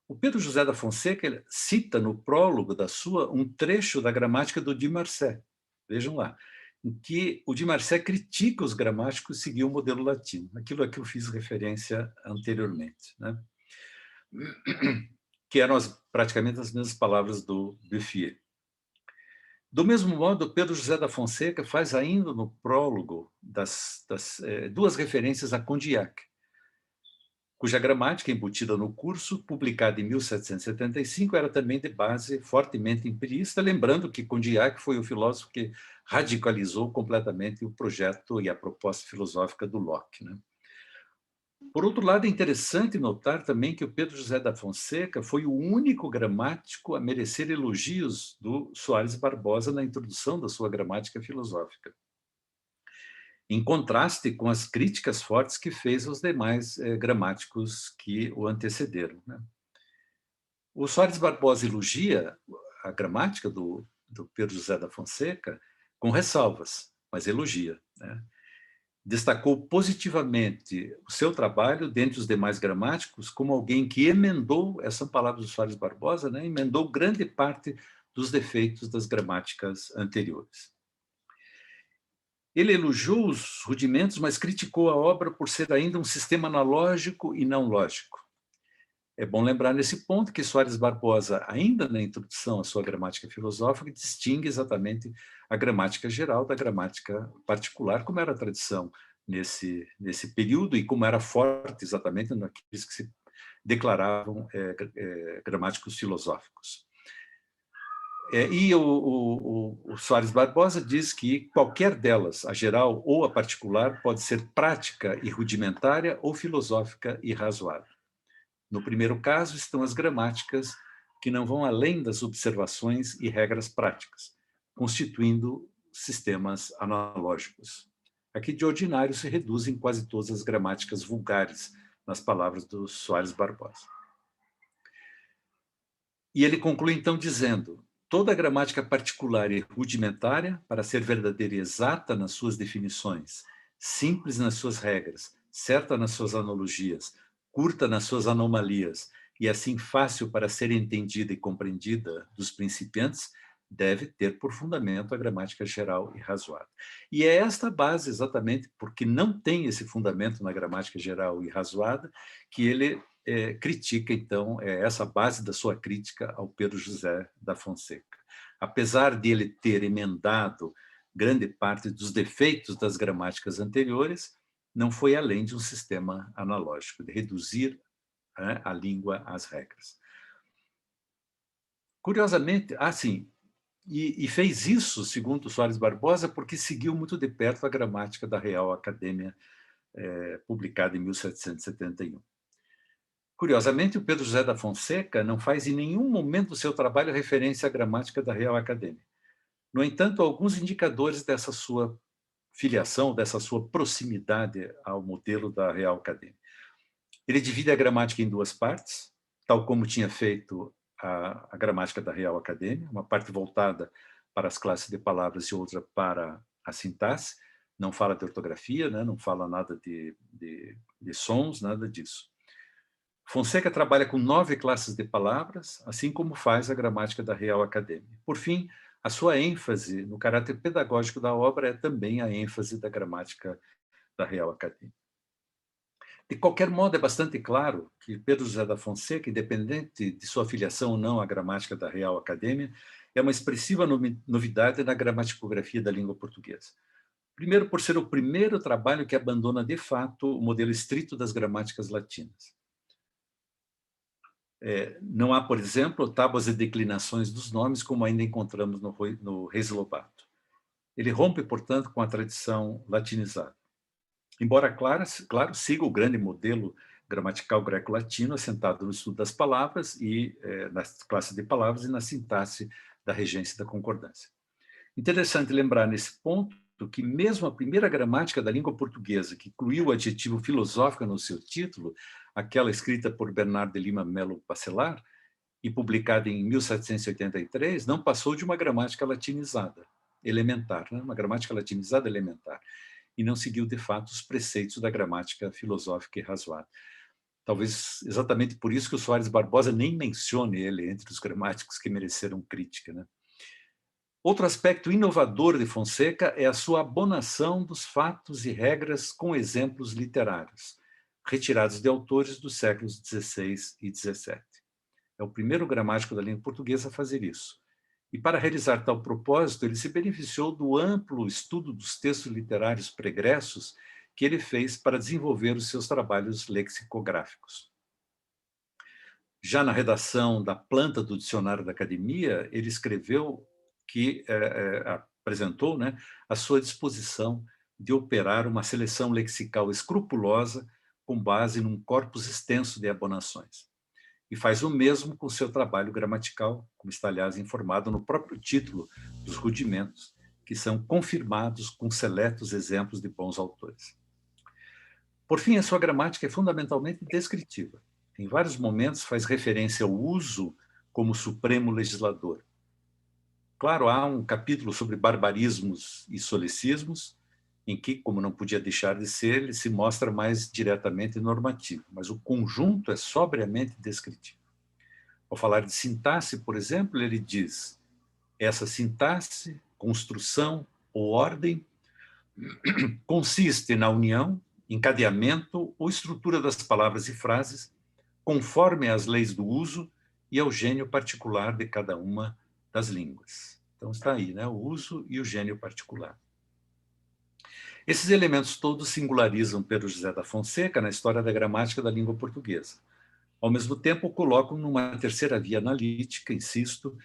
O Pedro José da Fonseca cita no prólogo da sua um trecho da gramática do de Marsay, vejam lá, em que o de Marsay critica os gramáticos e seguiu o modelo latino, aquilo a que eu fiz referência anteriormente, né? Que eram praticamente as mesmas palavras do Bouffier. Do mesmo modo, Pedro José da Fonseca faz ainda no prólogo duas referências a Condillac, cuja gramática embutida no curso, publicada em 1775, era também de base fortemente empirista, lembrando que Condillac foi o filósofo que radicalizou completamente o projeto e a proposta filosófica do Locke, né? Por outro lado, é interessante notar também que o Pedro José da Fonseca foi o único gramático a merecer elogios do Soares Barbosa na introdução da sua gramática filosófica, em contraste com as críticas fortes que fez aos demais gramáticos que o antecederam, né? O Soares Barbosa elogia a gramática do Pedro José da Fonseca com ressalvas, mas elogia, né? Destacou positivamente o seu trabalho dentre os demais gramáticos como alguém que emendou, essa palavra do Soares Barbosa, né, emendou grande parte dos defeitos das gramáticas anteriores. Ele elogiou os rudimentos, mas criticou a obra por ser ainda um sistema analógico e não lógico. É bom lembrar nesse ponto que Soares Barbosa, ainda na introdução à sua gramática filosófica, distingue exatamente a gramática geral da gramática particular, como era a tradição nesse período e como era forte exatamente naqueles que se declaravam gramáticos filosóficos. E o Soares Barbosa diz que qualquer delas, a geral ou a particular, pode ser prática e rudimentária ou filosófica e razoável. No primeiro caso estão as gramáticas que não vão além das observações e regras práticas, constituindo sistemas analógicos. Aqui, de ordinário, se reduzem quase todas as gramáticas vulgares, nas palavras do Soares Barbosa. E ele conclui, então, dizendo: toda gramática particular e rudimentária, para ser verdadeira e exata nas suas definições, simples nas suas regras, certa nas suas analogias, curta nas suas anomalias, e assim fácil para ser entendida e compreendida dos principiantes, deve ter por fundamento a gramática geral e razoada. E é esta base, exatamente porque não tem esse fundamento na gramática geral e razoada, que ele critica, então, essa base da sua crítica ao Pedro José da Fonseca. Apesar de ele ter emendado grande parte dos defeitos das gramáticas anteriores, não foi além de um sistema analógico, de reduzir a língua às regras. Curiosamente, e fez isso, segundo Soares Barbosa, porque seguiu muito de perto a gramática da Real Academia, publicada em 1771. Curiosamente, o Pedro José da Fonseca não faz em nenhum momento do seu trabalho referência à gramática da Real Academia. No entanto, alguns indicadores dessa sua filiação, dessa sua proximidade ao modelo da Real Academia. Ele divide a gramática em duas partes, tal como tinha feito a gramática da Real Academia, uma parte voltada para as classes de palavras e outra para a sintaxe. Não fala de ortografia, né? Não fala nada de sons, nada disso. Fonseca trabalha com 9 classes de palavras, assim como faz a gramática da Real Academia. Por fim, a sua ênfase no caráter pedagógico da obra é também a ênfase da gramática da Real Academia. De qualquer modo, é bastante claro que Pedro José da Fonseca, independente de sua filiação ou não à gramática da Real Academia, é uma expressiva novidade na gramaticografia da língua portuguesa. Primeiro, por ser o primeiro trabalho que abandona, de fato, o modelo estrito das gramáticas latinas. Não há, por exemplo, tábuas e declinações dos nomes, como ainda encontramos no Reis Lobato. Ele rompe, portanto, com a tradição latinizada. Embora, claro, siga o grande modelo gramatical greco-latino, assentado no estudo das palavras e nas classes de palavras e na sintaxe da regência e da concordância. Interessante lembrar nesse ponto que mesmo a primeira gramática da língua portuguesa, que incluiu o adjetivo filosófica no seu título, aquela escrita por Bernardo de Lima Melo Bacelar e publicada em 1783, não passou de uma gramática latinizada, elementar, né? Uma gramática latinizada elementar, e não seguiu, de fato, os preceitos da gramática filosófica e razoada. Talvez exatamente por isso que o Soares Barbosa nem mencione ele entre os gramáticos que mereceram crítica, né? Outro aspecto inovador de Fonseca é a sua abonação dos fatos e regras com exemplos literários, retirados de autores dos séculos XVI e XVII. É o primeiro gramático da língua portuguesa a fazer isso. E, para realizar tal propósito, ele se beneficiou do amplo estudo dos textos literários pregressos que ele fez para desenvolver os seus trabalhos lexicográficos. Já na redação da planta do Dicionário da Academia, ele escreveu que apresentou, né, a sua disposição de operar uma seleção lexical escrupulosa com base num corpus extenso de abonações. E faz o mesmo com seu trabalho gramatical, como está, aliás, informado no próprio título dos Rudimentos, que são confirmados com seletos exemplos de bons autores. Por fim, a sua gramática é fundamentalmente descritiva. Em vários momentos faz referência ao uso como supremo legislador. Claro, há um capítulo sobre barbarismos e solecismos, em que, como não podia deixar de ser, ele se mostra mais diretamente normativo, mas o conjunto é sobriamente descritivo. Ao falar de sintaxe, por exemplo, ele diz: essa sintaxe, construção ou ordem consiste na união, encadeamento ou estrutura das palavras e frases, conforme às leis do uso e ao gênio particular de cada uma das línguas. Então está aí, né, o uso e o gênio particular. Esses elementos todos singularizam Pedro José da Fonseca na história da gramática da língua portuguesa. Ao mesmo tempo, o colocam numa terceira via analítica, insisto,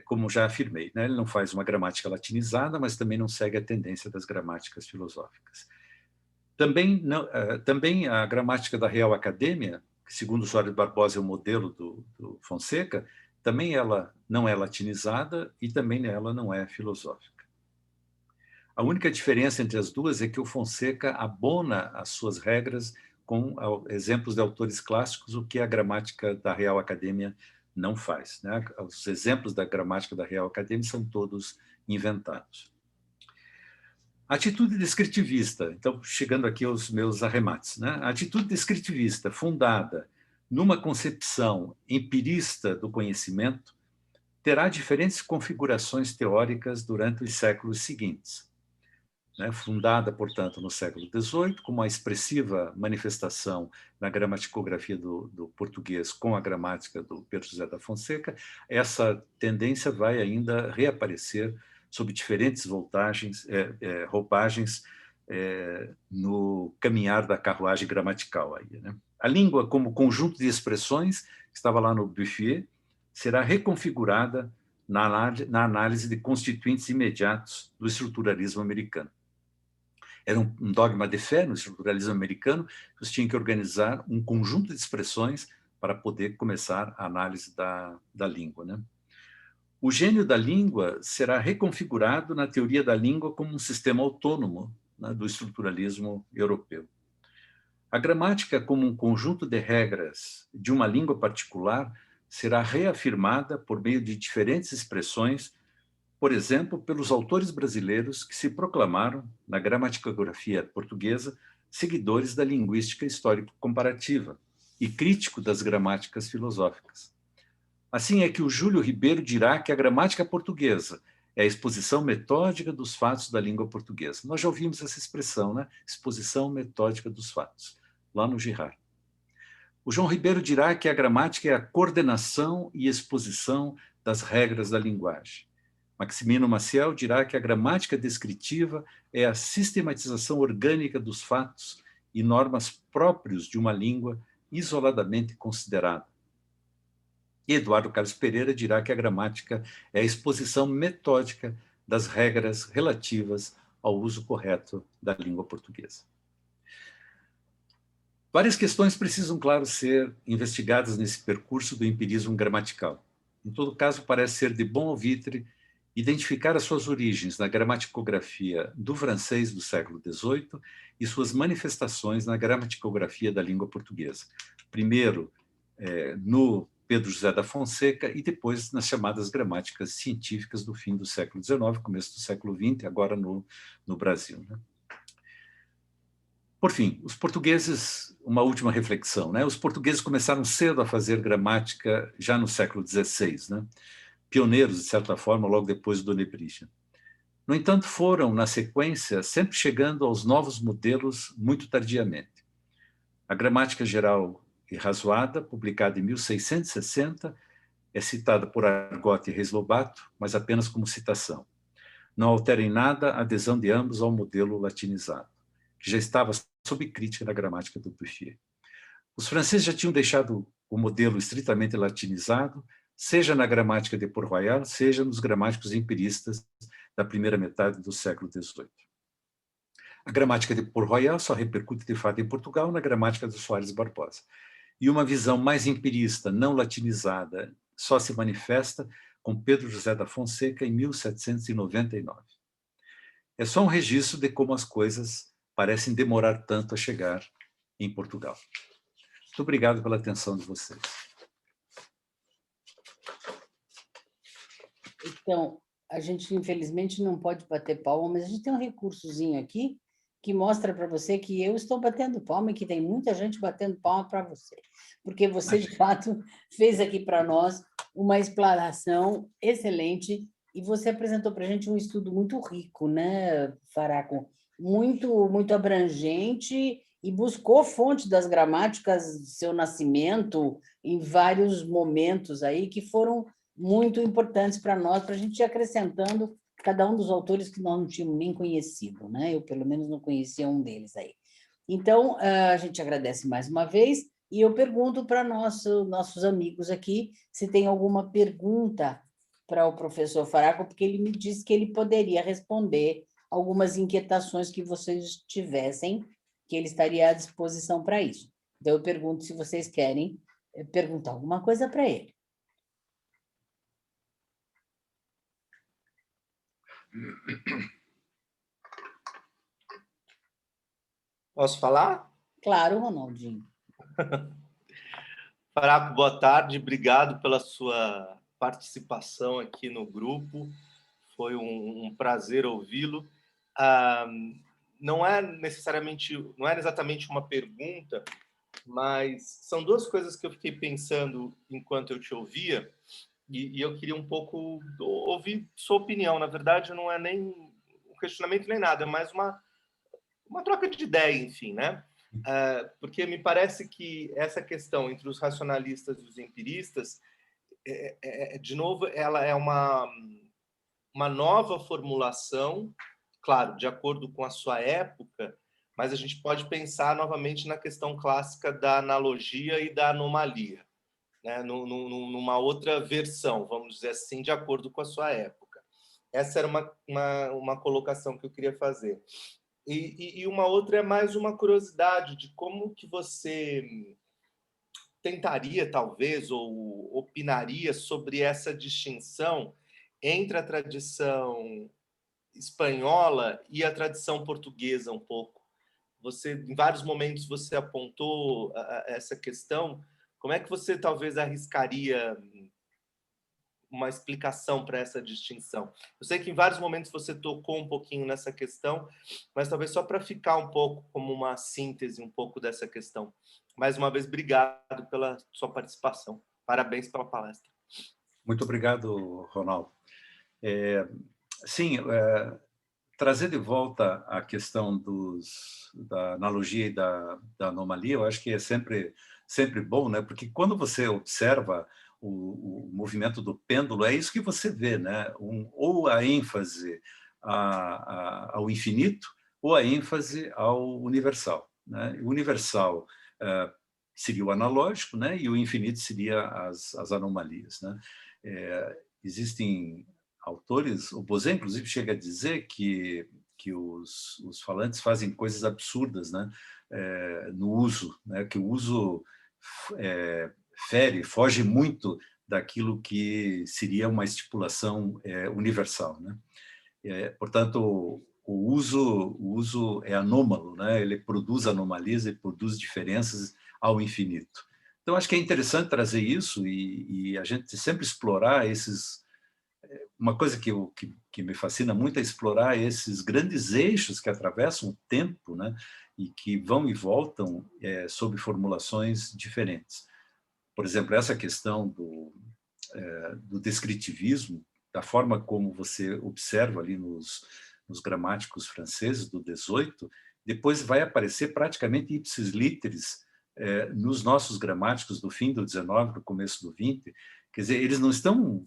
como já afirmei, né? Ele não faz uma gramática latinizada, mas também não segue a tendência das gramáticas filosóficas. Também a gramática da Real Academia, que segundo o Soares Barbosa é o modelo do Fonseca, também ela não é latinizada e também ela não é filosófica. A única diferença entre as duas é que o Fonseca abona as suas regras com exemplos de autores clássicos, o que a gramática da Real Academia não faz, né? Os exemplos da gramática da Real Academia são todos inventados. Atitude descritivista, então, chegando aqui aos meus arremates, né? A atitude descritivista, fundada numa concepção empirista do conhecimento, terá diferentes configurações teóricas durante os séculos seguintes. Né? Fundada, portanto, no século XVIII, como uma expressiva manifestação na gramaticografia do português com a gramática do Pedro José da Fonseca, essa tendência vai ainda reaparecer sob diferentes roupagens no caminhar da carruagem gramatical. Aí, né? A língua, como conjunto de expressões, que estava lá no Bouffier, será reconfigurada na análise de constituintes imediatos do estruturalismo americano. Era um dogma de fé no estruturalismo americano, que você tinha que organizar um conjunto de expressões para poder começar a análise da língua, né? O gênio da língua será reconfigurado na teoria da língua como um sistema autônomo, né, do estruturalismo europeu. A gramática, como um conjunto de regras de uma língua particular, será reafirmada por meio de diferentes expressões, por exemplo, pelos autores brasileiros que se proclamaram, na gramaticografia portuguesa, seguidores da linguística histórico-comparativa e crítico das gramáticas filosóficas. Assim é que o Júlio Ribeiro dirá que a gramática portuguesa é a exposição metódica dos fatos da língua portuguesa. Nós já ouvimos essa expressão, né? Exposição metódica dos fatos, lá no Girard. O João Ribeiro dirá que a gramática é a coordenação e exposição das regras da linguagem. Maximino Maciel dirá que a gramática descritiva é a sistematização orgânica dos fatos e normas próprios de uma língua isoladamente considerada. E Eduardo Carlos Pereira dirá que a gramática é a exposição metódica das regras relativas ao uso correto da língua portuguesa. Várias questões precisam, claro, ser investigadas nesse percurso do empirismo gramatical. Em todo caso, parece ser de bom alvitre identificar as suas origens na gramaticografia do francês do século XVIII e suas manifestações na gramaticografia da língua portuguesa. Primeiro, no Pedro José da Fonseca e depois nas chamadas gramáticas científicas do fim do século XIX, começo do século XX, agora no Brasil, né? Por fim, os portugueses, uma última reflexão, né? Os portugueses começaram cedo a fazer gramática já no século XVI, né? Pioneiros, de certa forma, logo depois do Nebrija. No entanto, foram, na sequência, sempre chegando aos novos modelos muito tardiamente. A Gramática Geral e Razoada, publicada em 1660, é citada por Argote e Reis Lobato, mas apenas como citação. Não altera em nada a adesão de ambos ao modelo latinizado, que já estava sob crítica na gramática do Bouffier. Os franceses já tinham deixado o modelo estritamente latinizado, seja na gramática de Port-Royal, seja nos gramáticos empiristas da primeira metade do século XVIII. A gramática de Port-Royal só repercute de fato em Portugal na gramática do Soares Barbosa. E uma visão mais empirista, não latinizada, só se manifesta com Pedro José da Fonseca em 1799. É só um registro de como as coisas parecem demorar tanto a chegar em Portugal. Muito obrigado pela atenção de vocês. Então, a gente, infelizmente, não pode bater palma, mas a gente tem um recursozinho aqui que mostra para você que eu estou batendo palma e que tem muita gente batendo palma para você, porque você, de fato, fez aqui para nós uma explanação excelente e você apresentou para a gente um estudo muito rico, né, Faraco? Muito abrangente e buscou fonte das gramáticas do seu nascimento em vários momentos aí que foram muito importantes para nós, para a gente ir acrescentando cada um dos autores que nós não tínhamos nem conhecido, né? Eu, pelo menos, não conhecia um deles aí. Então, a gente agradece mais uma vez e eu pergunto para nossos amigos aqui se tem alguma pergunta para o professor Faraco, porque ele me disse que ele poderia responder algumas inquietações que vocês tivessem, que ele estaria à disposição para isso. Então, eu pergunto se vocês querem perguntar alguma coisa para ele. Posso falar? Claro, Ronaldinho. Faraco, boa tarde. Obrigado pela sua participação aqui no grupo. Foi um prazer ouvi-lo. Não é exatamente uma pergunta, mas são duas coisas que eu fiquei pensando enquanto eu te ouvia, e eu queria um pouco ouvir sua opinião. Na verdade, não é nem um questionamento nem nada, é mais uma troca de ideia, enfim, né? Porque me parece que essa questão entre os racionalistas e os empiristas, de novo, ela é uma nova formulação, claro, de acordo com a sua época, mas a gente pode pensar novamente na questão clássica da analogia e da anomalia, né? Numa outra versão, vamos dizer assim, de acordo com a sua época. Essa era uma colocação que eu queria fazer. E uma outra é mais uma curiosidade de como que você tentaria, talvez, ou opinaria sobre essa distinção entre a tradição espanhola e a tradição portuguesa um pouco. Você, em vários momentos, você apontou essa questão. Como é que você talvez arriscaria uma explicação para essa distinção? Eu sei que em vários momentos você tocou um pouquinho nessa questão, mas talvez só para ficar um pouco como uma síntese um pouco dessa questão. Mais uma vez, obrigado pela sua participação. Parabéns pela palestra. Muito obrigado, Ronaldo. Sim, trazer de volta a questão da analogia e da anomalia, eu acho que é sempre bom, né? Porque quando você observa o movimento do pêndulo, é isso que você vê, né? Ou a ênfase ao infinito, ou a ênfase ao universal, né? O universal seria o analógico, né? E o infinito seria as anomalias, né? Existem autores, o Bosé, inclusive, chega a dizer que os falantes fazem coisas absurdas, né? No uso, né? Que o uso foge muito daquilo que seria uma estipulação universal, né? Portanto, o uso é anômalo, né? Ele produz anomalias, ele produz diferenças ao infinito. Então, acho que é interessante trazer isso e a gente sempre explorar esses... Uma coisa que me fascina muito é explorar esses grandes eixos que atravessam o tempo, né? E que vão e voltam sob formulações diferentes. Por exemplo, essa questão do descritivismo, da forma como você observa ali nos gramáticos franceses do 18, depois vai aparecer praticamente ipsis literis nos nossos gramáticos do fim do 19, do começo do 20. Quer dizer, eles não estão...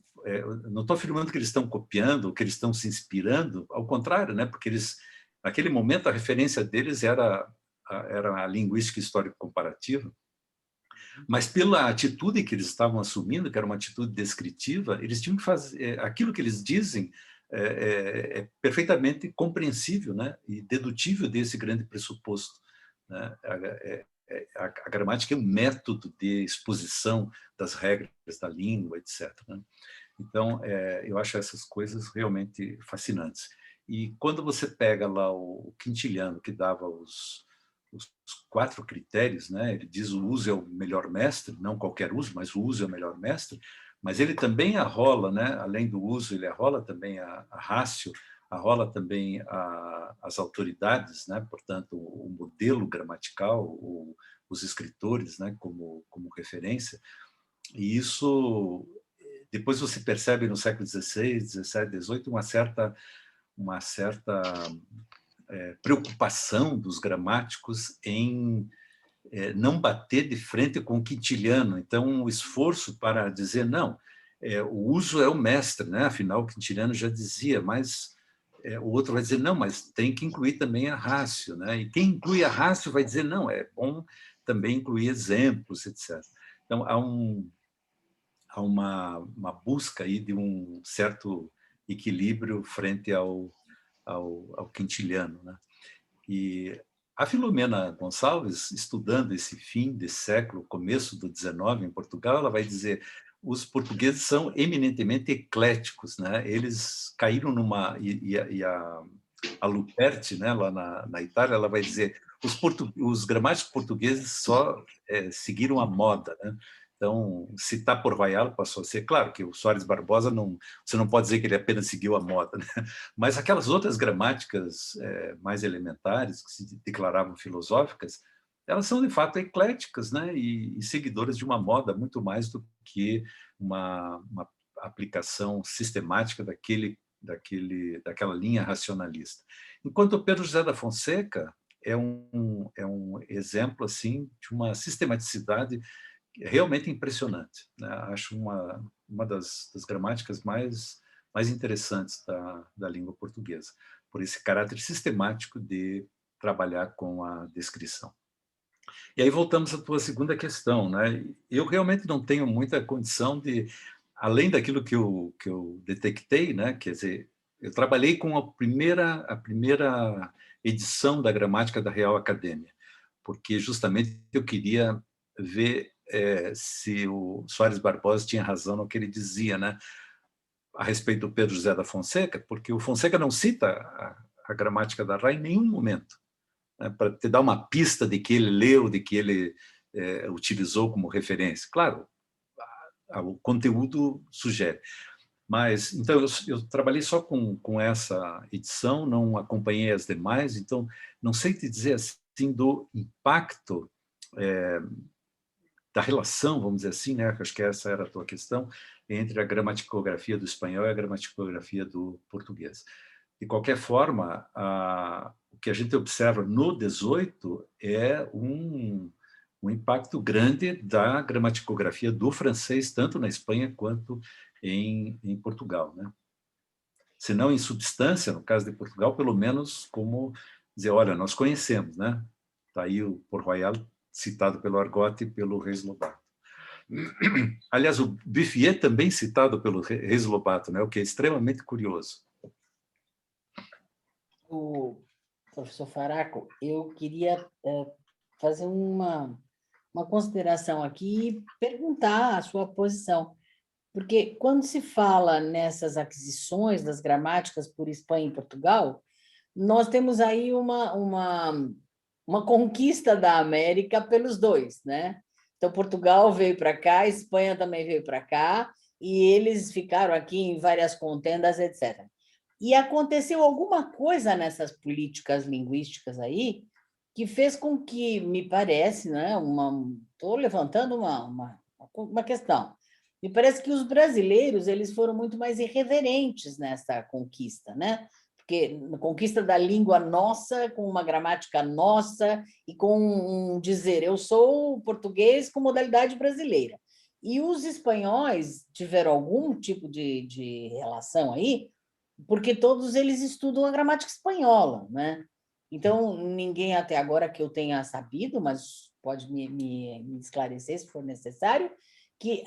não estou afirmando que eles estão copiando, que eles estão se inspirando, ao contrário, né? Porque eles, naquele momento, a referência deles era a linguística histórico-comparativa, mas pela atitude que eles estavam assumindo, que era uma atitude descritiva, eles tinham que fazer... aquilo que eles dizem é perfeitamente compreensível, né? E dedutível desse grande pressuposto, né? A gramática é um método de exposição das regras da língua, etc., né? Então, eu acho essas coisas realmente fascinantes. E quando você pega lá o Quintiliano, que dava os 4 critérios, né? Ele diz o uso é o melhor mestre, não qualquer uso, mas o uso é o melhor mestre, mas ele também arrola, né? Além do uso, ele arrola também a ratio, arrola também as autoridades, né? Portanto, o modelo gramatical, os escritores, né? como referência. E isso, depois você percebe no século XVI, XVII, XVIII, uma certa preocupação dos gramáticos em não bater de frente com o Quintiliano. Então, o esforço para dizer, não, o uso é o mestre, né? Afinal, o Quintiliano já dizia, mas o outro vai dizer, não, mas tem que incluir também a ratio, né? E quem inclui a ratio vai dizer, não, é bom também incluir exemplos, etc. Então, há uma busca aí de um certo equilíbrio frente ao Quintiliano, né? E A Filomena Gonçalves, estudando esse fim desse século, começo do XIX em Portugal, ela vai dizer: os portugueses são eminentemente ecléticos, né? Eles caíram numa e a Luperti, né, lá na Itália, ela vai dizer: os gramáticos portugueses só seguiram a moda, né? Então, citar por Royal passou a ser, claro que o Soares Barbosa você não pode dizer que ele apenas seguiu a moda, né? Mas aquelas outras gramáticas mais elementares, que se declaravam filosóficas, elas são de fato ecléticas, né? E seguidoras de uma moda muito mais do que uma aplicação sistemática daquela linha racionalista. Enquanto o Pedro José da Fonseca é um exemplo assim de uma sistematicidade realmente impressionante, né? Acho uma das gramáticas mais interessantes da língua portuguesa, por esse caráter sistemático de trabalhar com a descrição. E aí voltamos à tua segunda questão, né? Eu realmente não tenho muita condição de, além daquilo que eu detectei, né? Quer dizer, eu trabalhei com a primeira edição da gramática da Real Academia, porque justamente eu queria ver se o Soares Barbosa tinha razão no que ele dizia, né, a respeito do Pedro José da Fonseca, porque o Fonseca não cita a gramática da RAI em nenhum momento, né, para te dar uma pista de que ele leu, de que ele utilizou como referência. Claro, o conteúdo sugere. Mas, então, eu trabalhei só com essa edição, não acompanhei as demais, então não sei te dizer assim do impacto da relação, vamos dizer assim, né? Acho que essa era a tua questão, entre a gramaticografia do espanhol e a gramaticografia do português. De qualquer forma, o que a gente observa no 18 é um impacto grande da gramaticografia do francês, tanto na Espanha quanto em Portugal, né? Se não em substância, no caso de Portugal, pelo menos como dizer, olha, nós conhecemos, né? Está aí o Port Royal, citado pelo Argot e pelo Reis Lobato. Aliás, o Buffier também citado pelo Reis Lobato, né? O que é extremamente curioso. O professor Faraco, eu queria fazer uma consideração aqui e perguntar a sua posição. Porque quando se fala nessas aquisições das gramáticas por Espanha e Portugal, nós temos aí uma conquista da América pelos dois, né? Então, Portugal veio para cá, a Espanha também veio para cá, e eles ficaram aqui em várias contendas, etc. E aconteceu alguma coisa nessas políticas linguísticas aí que fez com que, me parece, né, estou levantando uma questão, me parece que os brasileiros eles foram muito mais irreverentes nessa conquista, né? Porque na conquista da língua nossa, com uma gramática nossa e com um dizer eu sou português com modalidade brasileira. E os espanhóis tiveram algum tipo de relação aí, porque todos eles estudam a gramática espanhola, né? Então, ninguém até agora que eu tenha sabido, mas pode me esclarecer se for necessário, que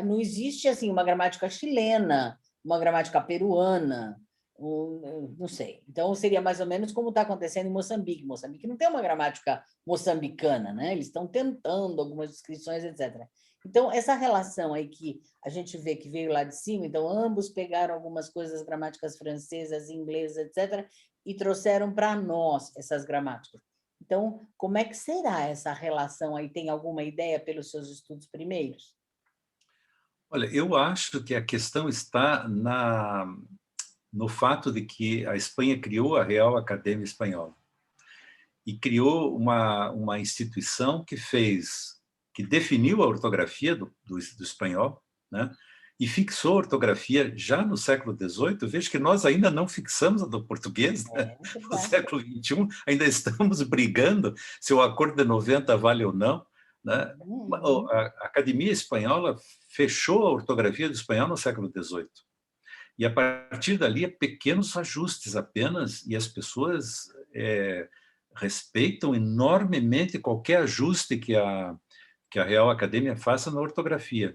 não existe assim uma gramática chilena, uma gramática peruana, não sei. Então, seria mais ou menos como está acontecendo em Moçambique. Moçambique não tem uma gramática moçambicana, né? Eles estão tentando algumas descrições, etc. Então, essa relação aí que a gente vê que veio lá de cima, então, ambos pegaram algumas coisas gramáticas francesas, inglesas, etc., e trouxeram para nós essas gramáticas. Então, como é que será essa relação aí? Tem alguma ideia pelos seus estudos primeiros? Olha, eu acho que a questão está no fato de que a Espanha criou a Real Academia Espanhola e criou uma instituição que definiu a ortografia do espanhol, né? E fixou a ortografia já no século XVIII. Vejo que nós ainda não fixamos a do português, né? No século XXI, ainda estamos brigando se o Acordo de 90 vale ou não, né? A Academia Espanhola fechou a ortografia do espanhol no século XVIII. E, a partir dali, pequenos ajustes apenas, e as pessoas respeitam enormemente qualquer ajuste que a Real Academia faça na ortografia.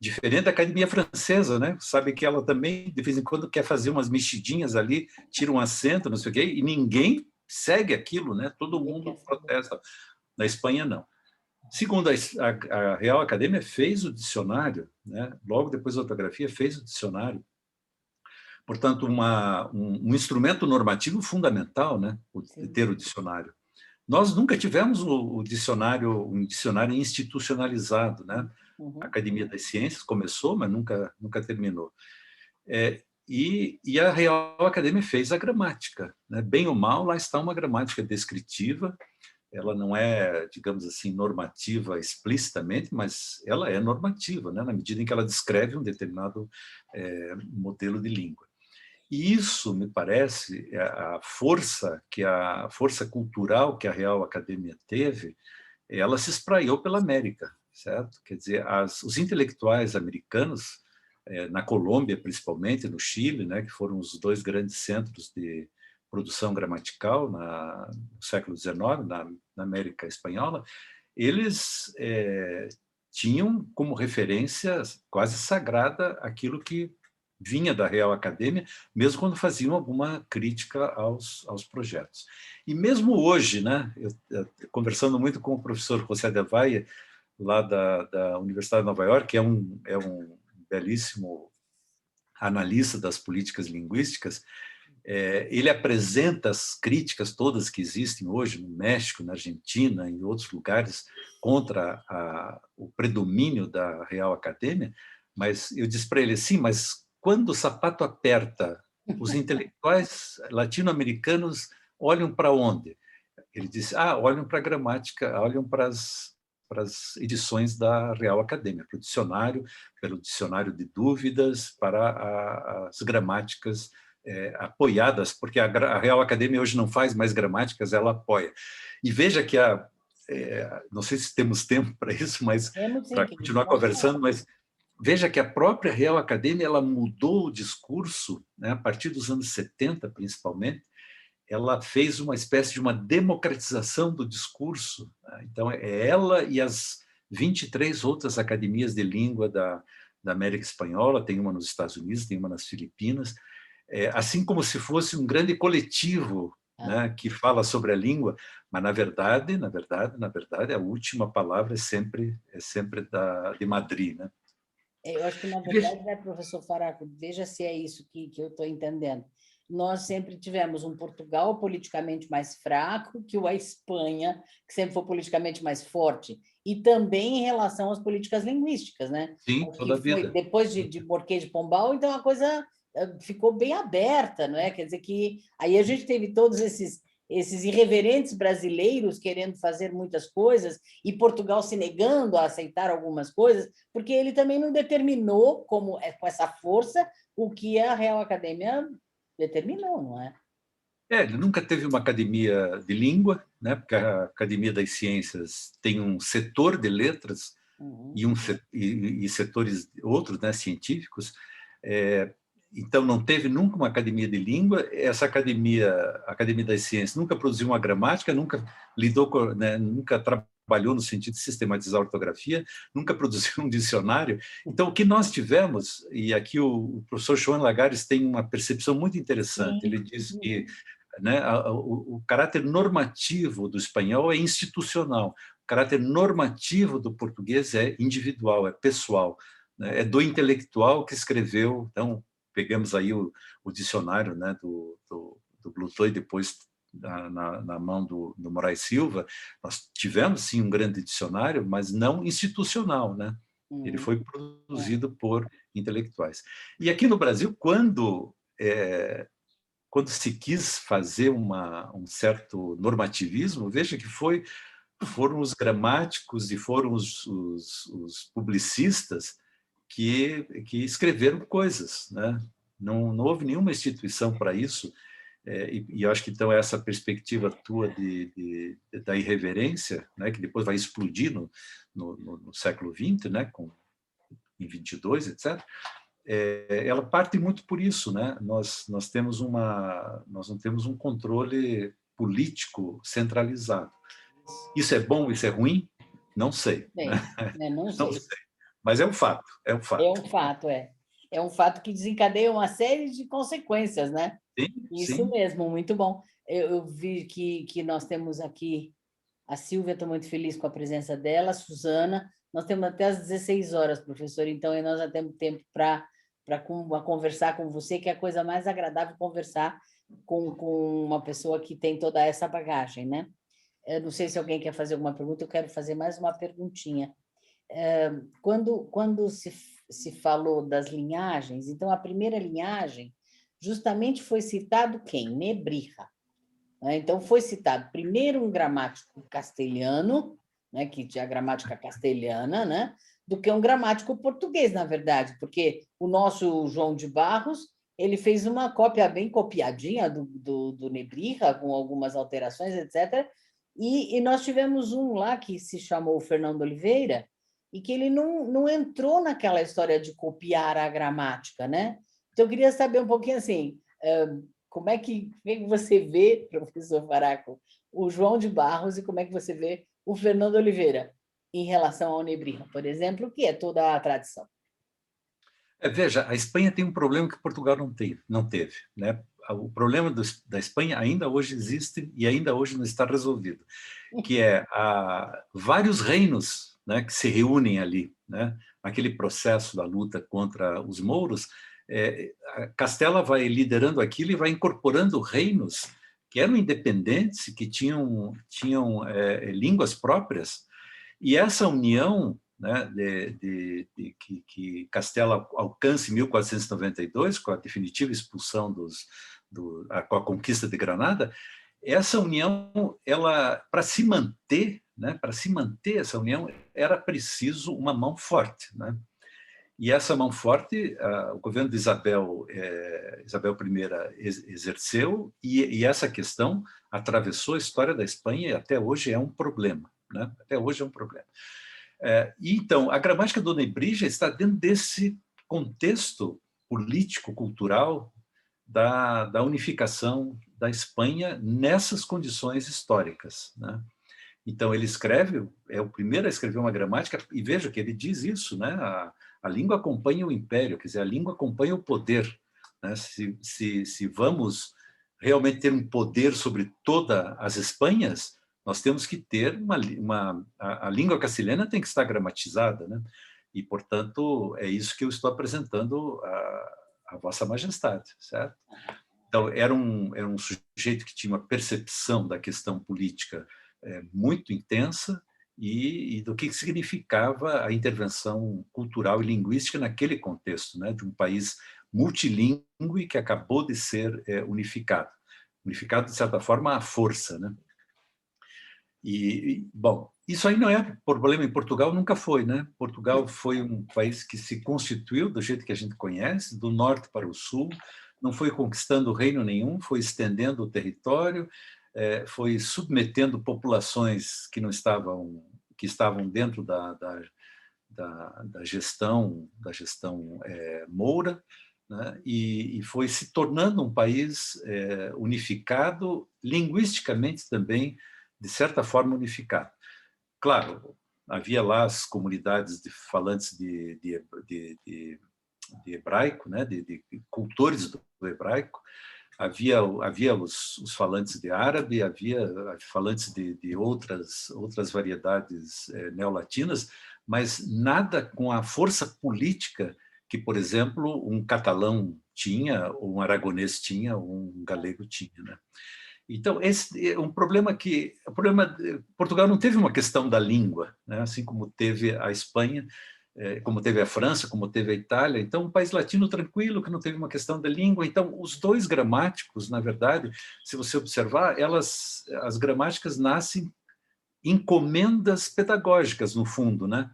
Diferente da Academia Francesa, né? Sabe que ela também, de vez em quando, quer fazer umas mexidinhas ali, tira um acento, não sei o quê, e ninguém segue aquilo, né? Todo mundo protesta. Na Espanha, não. Segundo a Real Academia fez o dicionário, né? Logo depois da ortografia fez o dicionário. Portanto, um instrumento normativo fundamental, né? Ter o dicionário. Nós nunca tivemos um dicionário institucionalizado, né? A Academia das Ciências começou, mas nunca terminou. E a Real Academia fez a gramática, né? Bem ou mal, lá está uma gramática descritiva. Ela não é, digamos assim, normativa explicitamente, mas ela é normativa, né? Na medida em que ela descreve um determinado modelo de língua. E isso, me parece, a força cultural que a Real Academia teve, ela se espraiou pela América, certo? Quer dizer, os intelectuais americanos, na Colômbia principalmente, no Chile, né, que foram os dois grandes centros de produção gramatical no século XIX, na América Espanhola, eles tinham como referência quase sagrada aquilo que vinha da Real Academia, mesmo quando faziam alguma crítica aos projetos. E mesmo hoje, né, conversando muito com o professor José del Valle, lá da Universidade de Nova York, que é um belíssimo analista das políticas linguísticas, ele apresenta as críticas todas que existem hoje no México, na Argentina, em outros lugares, contra o predomínio da Real Academia, mas eu disse para ele, sim, mas quando o sapato aperta, os intelectuais latino-americanos olham para onde? Ele disse, olham para a gramática, olham para as edições da Real Academia, para o dicionário, pelo dicionário de dúvidas, para as gramáticas apoiadas, porque a Real Academia hoje não faz mais gramáticas, ela apoia. E veja que não sei se temos tempo para isso, mas para continuar conversando, mas veja que a própria Real Academia ela mudou o discurso, né, a partir dos anos 70, principalmente, ela fez uma espécie de uma democratização do discurso. Né? Então, ela e as 23 outras academias de língua da América Espanhola, tem uma nos Estados Unidos, tem uma nas Filipinas, assim como se fosse um grande coletivo, né, que fala sobre a língua, mas na verdade, a última palavra é sempre de Madrid, né? Eu acho que, na verdade, né, professor Faraco, veja se é isso que eu estou entendendo. Nós sempre tivemos um Portugal politicamente mais fraco que a Espanha, que sempre foi politicamente mais forte, e também em relação às políticas linguísticas, né? Sim, toda a vida. Depois de Marquês de Pombal, então a coisa ficou bem aberta, não é? Quer dizer que aí a gente teve todos esses irreverentes brasileiros querendo fazer muitas coisas e Portugal se negando a aceitar algumas coisas, porque ele também não determinou com essa força o que a Real Academia determinou, não é? Ele nunca teve uma academia de língua, né? Porque a Academia das Ciências tem um setor de letras e setores outros, né, científicos. Então, não teve nunca uma academia de língua. Essa academia, a Academia das Ciências, nunca produziu uma gramática, nunca lidou com, né, nunca trabalhou no sentido de sistematizar a ortografia, nunca produziu um dicionário. Então, o que nós tivemos, e aqui o professor João Lagares tem uma percepção muito interessante, ele diz que, né, o caráter normativo do espanhol é institucional, o caráter normativo do português é individual, é pessoal, né, é do intelectual que escreveu. Então, pegamos aí o dicionário, né, do Bluetooth e depois na mão do Moraes Silva. Nós tivemos, sim, um grande dicionário, mas não institucional, né? Ele foi produzido por intelectuais. E aqui no Brasil, quando se quis fazer um certo normativismo, veja que foram os gramáticos e foram os publicistas que escreveram coisas, né? Não houve nenhuma instituição para isso, e eu acho que então essa perspectiva tua da irreverência, né, que depois vai explodir no século XX, né, em 22, etc., ela parte muito por isso, né? Nós não temos um controle político centralizado. Isso é bom, isso é ruim? Não sei. Bem, Né? não sei. Não sei. Mas é um fato, é um fato. É um fato, é um fato que desencadeia uma série de consequências, né? Sim, Isso sim. mesmo, muito bom. Eu vi que nós temos aqui a Silvia, estou muito feliz com a presença dela, a Suzana. Nós temos até às 16 horas, professor, então nós já temos tempo para conversar com você, que é a coisa mais agradável conversar com uma pessoa que tem toda essa bagagem, né? Eu não sei se alguém quer fazer alguma pergunta, eu quero fazer mais uma perguntinha. Quando se falou das linhagens, então a primeira linhagem justamente foi citado quem? Nebrija. Né? Então foi citado primeiro um gramático castelhano, né, que tinha a gramática castelhana, né, do que um gramático português, na verdade, porque o nosso João de Barros ele fez uma cópia bem copiadinha do Nebrija, com algumas alterações, etc. E nós tivemos um lá que se chamou Fernando Oliveira, e que ele não entrou naquela história de copiar a gramática, né? Então, eu queria saber um pouquinho assim, como é que você vê, professor Faraco, o João de Barros e como é que você vê o Fernando Oliveira em relação ao Nebrija, por exemplo, que é toda a tradição? Veja, a Espanha tem um problema que Portugal não teve, né? O problema da Espanha ainda hoje existe e ainda hoje não está resolvido, que é vários reinos, né, que se reúnem ali, né, naquele processo da luta contra os mouros. A Castela vai liderando aquilo e vai incorporando reinos que eram independentes, que tinham línguas próprias, e essa união, né, que Castela alcança em 1492, com a definitiva expulsão com a conquista de Granada, essa união, ela, para se manter, né, para se manter essa união, era preciso uma mão forte, né? E essa mão forte, o governo de Isabel I exerceu, e essa questão atravessou a história da Espanha e até hoje é um problema, né? Até hoje é um problema. Então, a gramática do Nebrija está dentro desse contexto político-cultural da unificação da Espanha nessas condições históricas, né? Então, ele é o primeiro a escrever uma gramática, e veja que ele diz isso, né? A língua acompanha o império, quer dizer, a língua acompanha o poder, né? Se vamos realmente ter um poder sobre todas as Espanhas, nós temos que ter a língua castelhana tem que estar gramatizada, né? E, portanto, é isso que eu estou apresentando a Vossa Majestade, certo? Então, era um sujeito que tinha uma percepção da questão política muito intensa e do que significava a intervenção cultural e linguística naquele contexto, né, de um país multilingüe que acabou de ser unificado. Unificado, de certa forma, à força, né? Bom, isso aí não é problema em Portugal, nunca foi, né? Portugal foi um país que se constituiu do jeito que a gente conhece, do norte para o sul, não foi conquistando reino nenhum, foi estendendo o território, foi submetendo populações que estavam dentro da gestão moura, né? E foi se tornando um país unificado, linguisticamente também, de certa forma unificado. Claro, havia lá as comunidades de falantes de hebraico, né? de cultores do hebraico, havia os falantes de árabe, havia falantes de outras variedades neolatinas, mas nada com a força política que, por exemplo, um catalão tinha, ou um aragonês tinha, ou um galego tinha, né? Então, esse é um problema Portugal não teve uma questão da língua, né? Assim como teve a Espanha, como teve a França, como teve a Itália. Então, um país latino tranquilo, que não teve uma questão da língua. Então, os dois gramáticos, na verdade, se você observar, as gramáticas nascem encomendas pedagógicas, no fundo, né?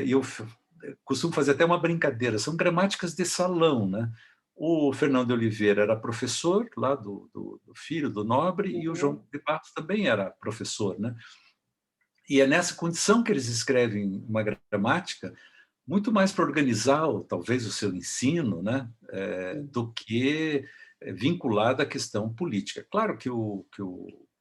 E eu costumo fazer até uma brincadeira, são gramáticas de salão, né? O Fernando de Oliveira era professor lá do filho do nobre, e o João de Barros também era professor, né? E é nessa condição que eles escrevem uma gramática muito mais para organizar, talvez, o seu ensino, né? Do que vinculada à questão política. Claro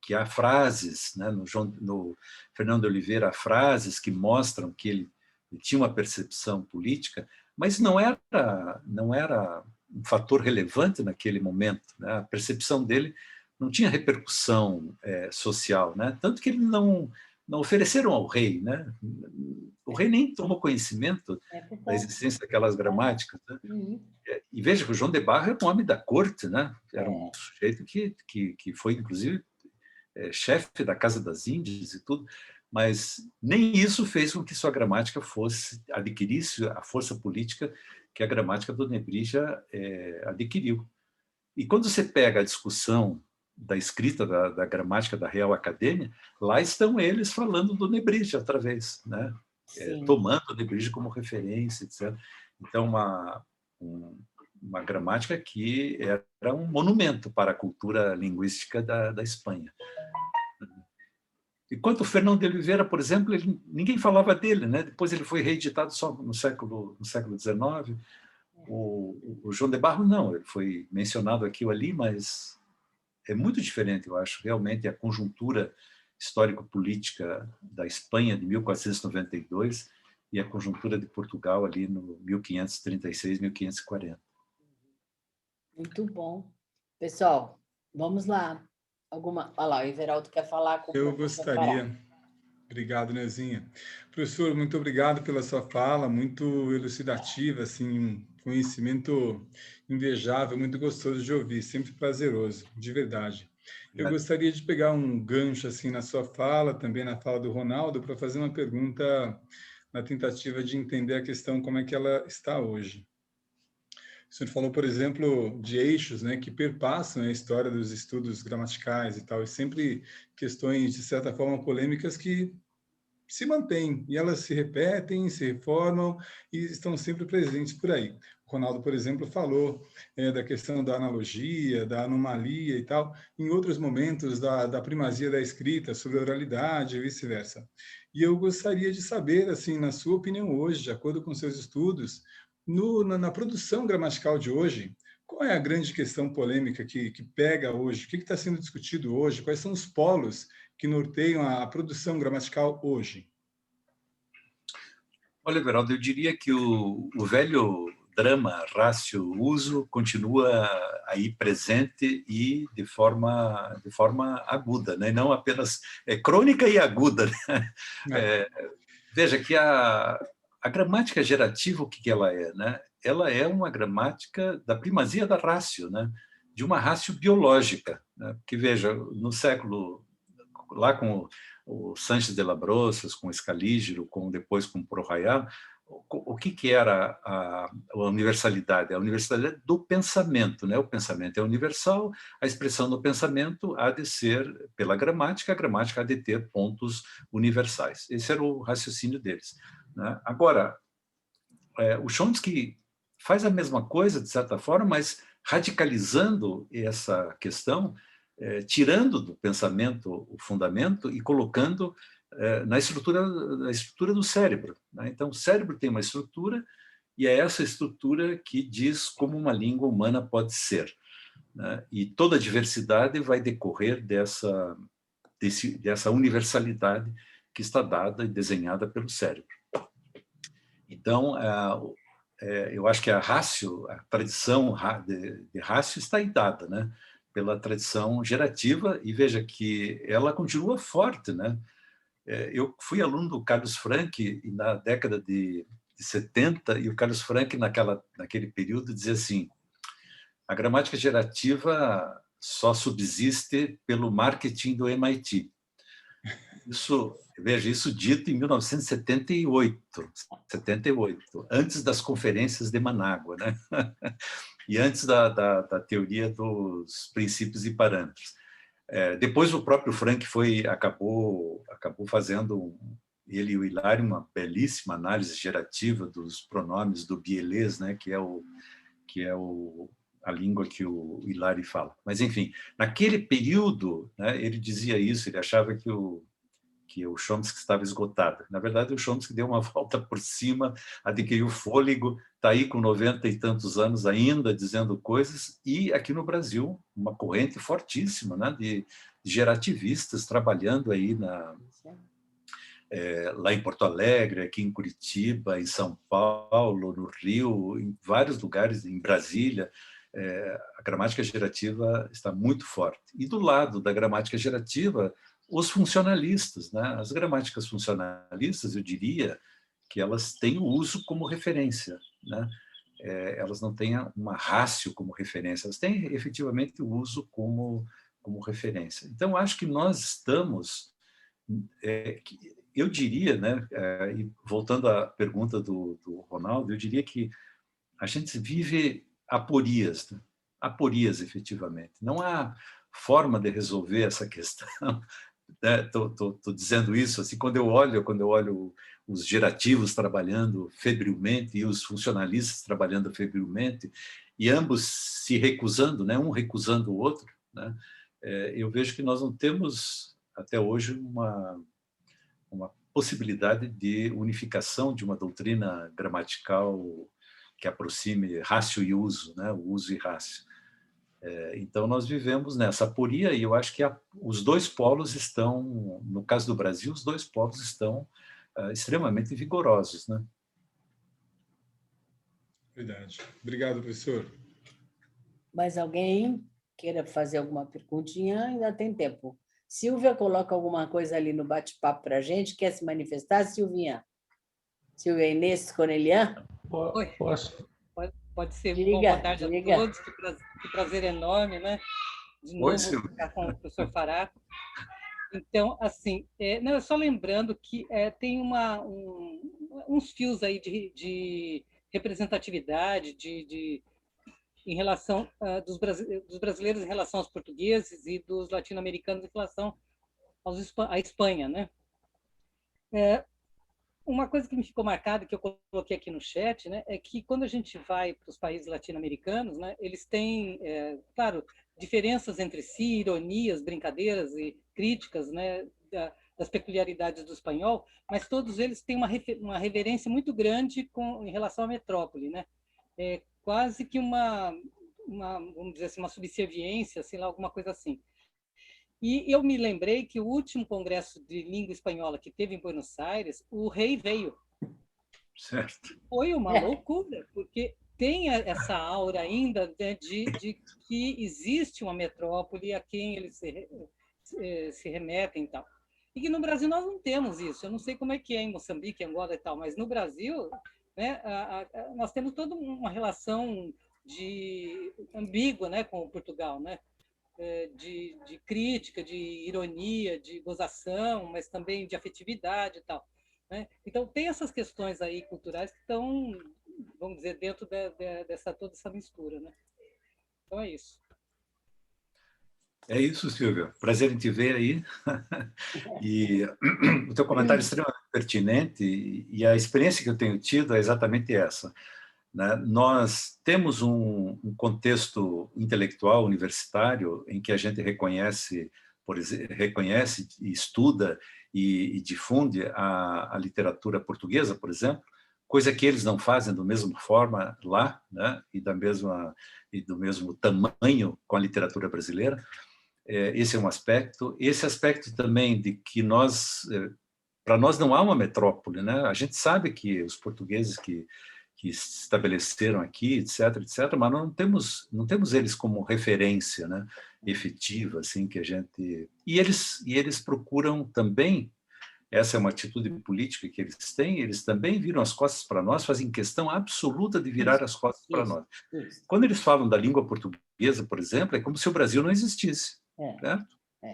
que há frases, né? No Fernando de Oliveira, há frases que mostram que ele tinha uma percepção política, mas não era um fator relevante naquele momento, né? A percepção dele não tinha repercussão social, né? Tanto que ele não ofereceram ao rei, né? O rei nem tomou conhecimento da existência daquelas gramáticas, né? E veja que o João de Barro era um homem da corte, né? Era um sujeito que foi, inclusive, chefe da Casa das Índias e tudo, mas nem isso fez com que sua gramática adquirisse a força política que a gramática do Nebrija adquiriu. E quando você pega a discussão da escrita da gramática da Real Academia, lá estão eles falando do Nebrija outra vez, né? Tomando o Nebrija como referência, etc. Então, uma gramática que era um monumento para a cultura linguística da Espanha. Enquanto o Fernão de Oliveira, por exemplo, ninguém falava dele, né? Depois ele foi reeditado só no século XIX. O João de Barro, não, ele foi mencionado aqui ou ali, mas é muito diferente, eu acho, realmente, a conjuntura histórico-política da Espanha de 1492 e a conjuntura de Portugal ali no 1536, 1540. Muito bom. Pessoal, vamos lá. Olha lá, o Everaldo quer falar com o Eu gostaria. Obrigado, Nezinha. Professor, muito obrigado pela sua fala, muito elucidativa, assim, um conhecimento invejável, muito gostoso de ouvir, sempre prazeroso, de verdade. Eu gostaria de pegar um gancho assim na sua fala, também na fala do Ronaldo, para fazer uma pergunta na tentativa de entender a questão como é que ela está hoje. O senhor falou, por exemplo, de eixos, né, que perpassam a história dos estudos gramaticais e tal, e sempre questões, de certa forma, polêmicas que se mantêm, e elas se repetem, se reformam e estão sempre presentes por aí. O Ronaldo, por exemplo, falou da questão da analogia, da anomalia e tal, em outros momentos da primazia da escrita sobre a oralidade e vice-versa. E eu gostaria de saber, assim, na sua opinião hoje, de acordo com seus estudos, na produção gramatical de hoje, qual é a grande questão polêmica que pega hoje? O que está sendo discutido hoje? Quais são os polos que norteiam a produção gramatical hoje? Olha, Everaldo, eu diria que o velho drama rácio-uso continua aí presente e de forma aguda, né? Não apenas crônica e aguda, né? Veja que a gramática gerativa, o que ela é, né? Ela é uma gramática da primazia da ratio, né? De uma ratio biológica, né? Porque, veja, no século, lá com o Sanches de Labrosas, com Escalígero, depois com Prohayal, o que era a universalidade? A universalidade do pensamento, né? O pensamento é universal, a expressão do pensamento há de ser pela gramática, a gramática há de ter pontos universais. Esse era o raciocínio deles, né? Agora, o Chomsky faz a mesma coisa, de certa forma, mas radicalizando essa questão, tirando do pensamento o fundamento e colocando na estrutura do cérebro, né? Então, o cérebro tem uma estrutura e é essa estrutura que diz como uma língua humana pode ser, né? E toda a diversidade vai decorrer dessa universalidade que está dada e desenhada pelo cérebro. Então, eu acho que a tradição de ratio está aí dada, né? Pela tradição gerativa, e veja que ela continua forte, né? Eu fui aluno do Carlos Franck na década de 70, e o Carlos Franck, naquele período, dizia assim: a gramática gerativa só subsiste pelo marketing do MIT. Veja, isso dito em 1978, antes das conferências de Manágua, né? E antes da teoria dos princípios e parâmetros. Depois o próprio Franck acabou fazendo, ele e o Hilário, uma belíssima análise gerativa dos pronomes do bielês, né? que é a língua que o Hilário fala. Mas, enfim, naquele período, né, ele dizia isso, ele achava que o Chomsky estava esgotado. Na verdade, o Chomsky deu uma volta por cima, adquiriu fôlego, está aí com 90 e tantos anos ainda dizendo coisas, e aqui no Brasil, uma corrente fortíssima, né, de gerativistas trabalhando aí lá em Porto Alegre, aqui em Curitiba, em São Paulo, no Rio, em vários lugares, em Brasília, a gramática gerativa está muito forte. E do lado da gramática gerativa, os funcionalistas, né? As gramáticas funcionalistas, eu diria que elas têm o uso como referência, né? Elas não têm uma ratio como referência, elas têm efetivamente o uso como referência. Então, acho que nós estamos... eu diria, né, e voltando à pergunta do Ronaldo, eu diria que a gente vive aporias, né? Aporias, efetivamente. Não há forma de resolver essa questão. Estou dizendo isso assim, quando eu olho os gerativos trabalhando febrilmente e os funcionalistas trabalhando febrilmente, e ambos se recusando, né, um recusando o outro, né, eu vejo que nós não temos, até hoje, uma possibilidade de unificação de uma doutrina gramatical que aproxime ratio e uso, né, o uso e ratio. Então, nós vivemos nessa aporia e eu acho que os dois polos estão, no caso do Brasil, os dois polos estão extremamente vigorosos, né? Verdade. Obrigado, professor. Mais alguém queira fazer alguma perguntinha? Ainda tem tempo. Silvia, coloca alguma coisa ali no bate-papo para a gente. Quer se manifestar, Silvinha? Silvia Inês Cornelian? Posso? Pode ser. Diga, Boa tarde diga. a todos. Que prazer enorme, né? De novo ficar com o professor Faraco. Então, assim, não, só lembrando que tem uns fios aí de representatividade em relação dos brasileiros em relação aos portugueses e dos latino-americanos em relação à Espanha, né? Uma coisa que me ficou marcada, que eu coloquei aqui no chat, né, é que quando a gente vai para os países latino-americanos, né, eles têm, claro, diferenças entre si, ironias, brincadeiras e críticas, né, das peculiaridades do espanhol, mas todos eles têm uma reverência muito grande em relação à metrópole, né? Quase que vamos dizer assim, uma subserviência, sei lá, alguma coisa assim. E eu me lembrei que o último congresso de língua espanhola que teve em Buenos Aires, o rei veio. Certo. Foi uma loucura, porque tem essa aura ainda, né, de que existe uma metrópole a quem eles se remetem e tal. E que no Brasil nós não temos isso. Eu não sei como é que é em Moçambique, Angola e tal, mas no Brasil, né, nós temos toda uma relação ambígua, né, com Portugal, né? De crítica, de ironia, de gozação, mas também de afetividade e tal, né? Então, tem essas questões aí culturais que estão, vamos dizer, dentro toda essa mistura, né? Então, é isso. É isso, Silvia. Prazer em te ver aí. E o teu comentário é extremamente pertinente e a experiência que eu tenho tido é exatamente essa, né? Nós temos um contexto intelectual universitário em que a gente reconhece, reconhece, estuda e difunde a literatura portuguesa, por exemplo, coisa que eles não fazem da mesma forma lá, né? E do mesmo tamanho com a literatura brasileira. Esse é um aspecto. Esse aspecto também de que para nós não há uma metrópole, né? A gente sabe que os portugueses que se estabeleceram aqui, etc., mas não temos eles como referência, né, efetiva, assim, que a gente... E eles procuram também, essa é uma atitude política que eles também viram as costas para nós, fazem questão absoluta de virar as costas para nós. Quando eles falam da língua portuguesa, por exemplo, é como se o Brasil não existisse. Certo?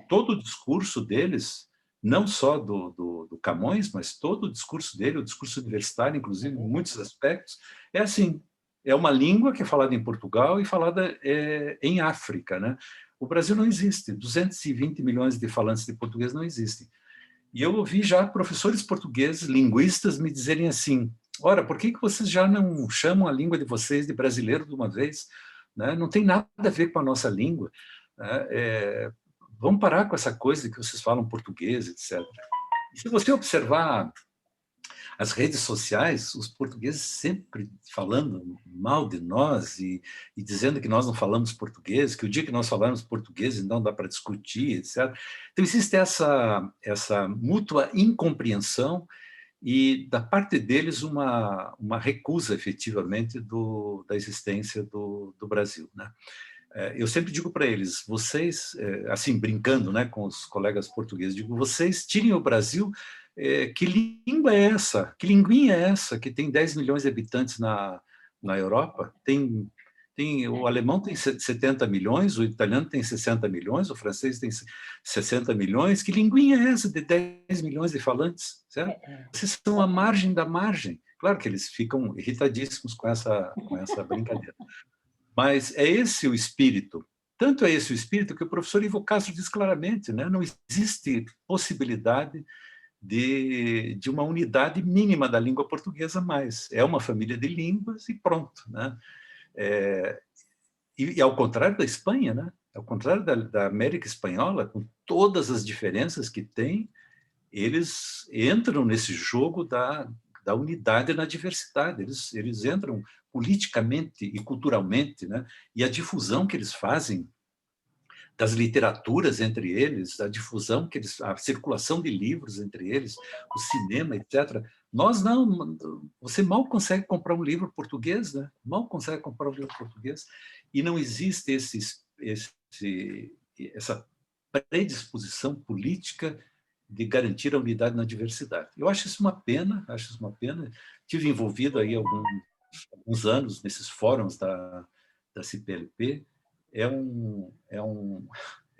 Todo o discurso deles, não só do Camões, mas todo o discurso dele, o discurso universitário, inclusive, em muitos aspectos, é assim, é uma língua que é falada em Portugal e falada em África, né? O Brasil não existe, 220 milhões de falantes de português não existem. E eu ouvi já professores portugueses, linguistas, me dizerem assim, ora, por que vocês já não chamam a língua de vocês de brasileiro de uma vez? Né? Não tem nada a ver com a nossa língua. Vamos parar com essa coisa de que vocês falam português, etc. E se você observar as redes sociais, os portugueses sempre falando mal de nós e dizendo que nós não falamos português, que o dia que nós falarmos português não dá para discutir, etc. Então, existe essa mútua incompreensão e, da parte deles, uma recusa, efetivamente, da existência do Brasil, né? Eu sempre digo para eles, vocês, assim, brincando, né, com os colegas portugueses, digo, vocês tirem o Brasil, que língua é essa? Que linguinha é essa que tem 10 milhões de habitantes na Europa? O alemão tem 70 milhões, o italiano tem 60 milhões, o francês tem 60 milhões. Que linguinha é essa de 10 milhões de falantes? Certo? Vocês são a margem da margem. Claro que eles ficam irritadíssimos com essa brincadeira. Mas é esse o espírito. Tanto é esse o espírito que o professor Ivo Castro diz claramente, né? Não existe possibilidade de uma unidade mínima da língua portuguesa mais. É uma família de línguas e pronto, né? E ao contrário da Espanha, né? Ao contrário da América Espanhola, com todas as diferenças que tem, eles entram nesse jogo da unidade na diversidade. Eles entram politicamente e culturalmente, né? E a difusão que eles fazem das literaturas entre eles, a circulação de livros entre eles, o cinema, etc. Nós não, você mal consegue comprar um livro português, né? Mal consegue comprar um livro português, e não existe essa predisposição política de garantir a unidade na diversidade. Eu acho isso uma pena, Tive envolvido aí alguns anos nesses fóruns da CPLP. É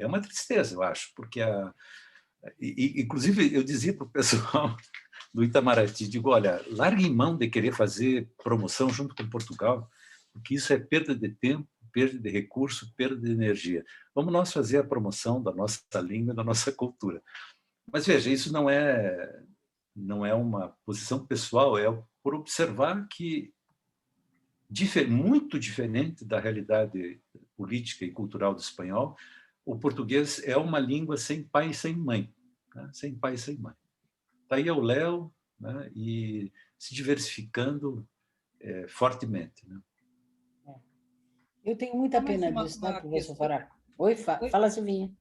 uma tristeza, eu acho, porque inclusive eu dizia para o pessoal do Itamaraty, digo, olha, larguem mão de querer fazer promoção junto com Portugal, porque isso é perda de tempo, perda de recurso, perda de energia. Vamos nós fazer a promoção da nossa língua e da nossa cultura. Mas veja, isso não é uma posição pessoal, é por observar que muito diferente da realidade política e cultural do espanhol, o português é uma língua sem pai e sem mãe, né? Sem pai e sem mãe. Daí é o Léo, né? E se diversificando fortemente, né? Eu tenho muita pena disso, né, professor Faraco? Oi, fala, Silvinha.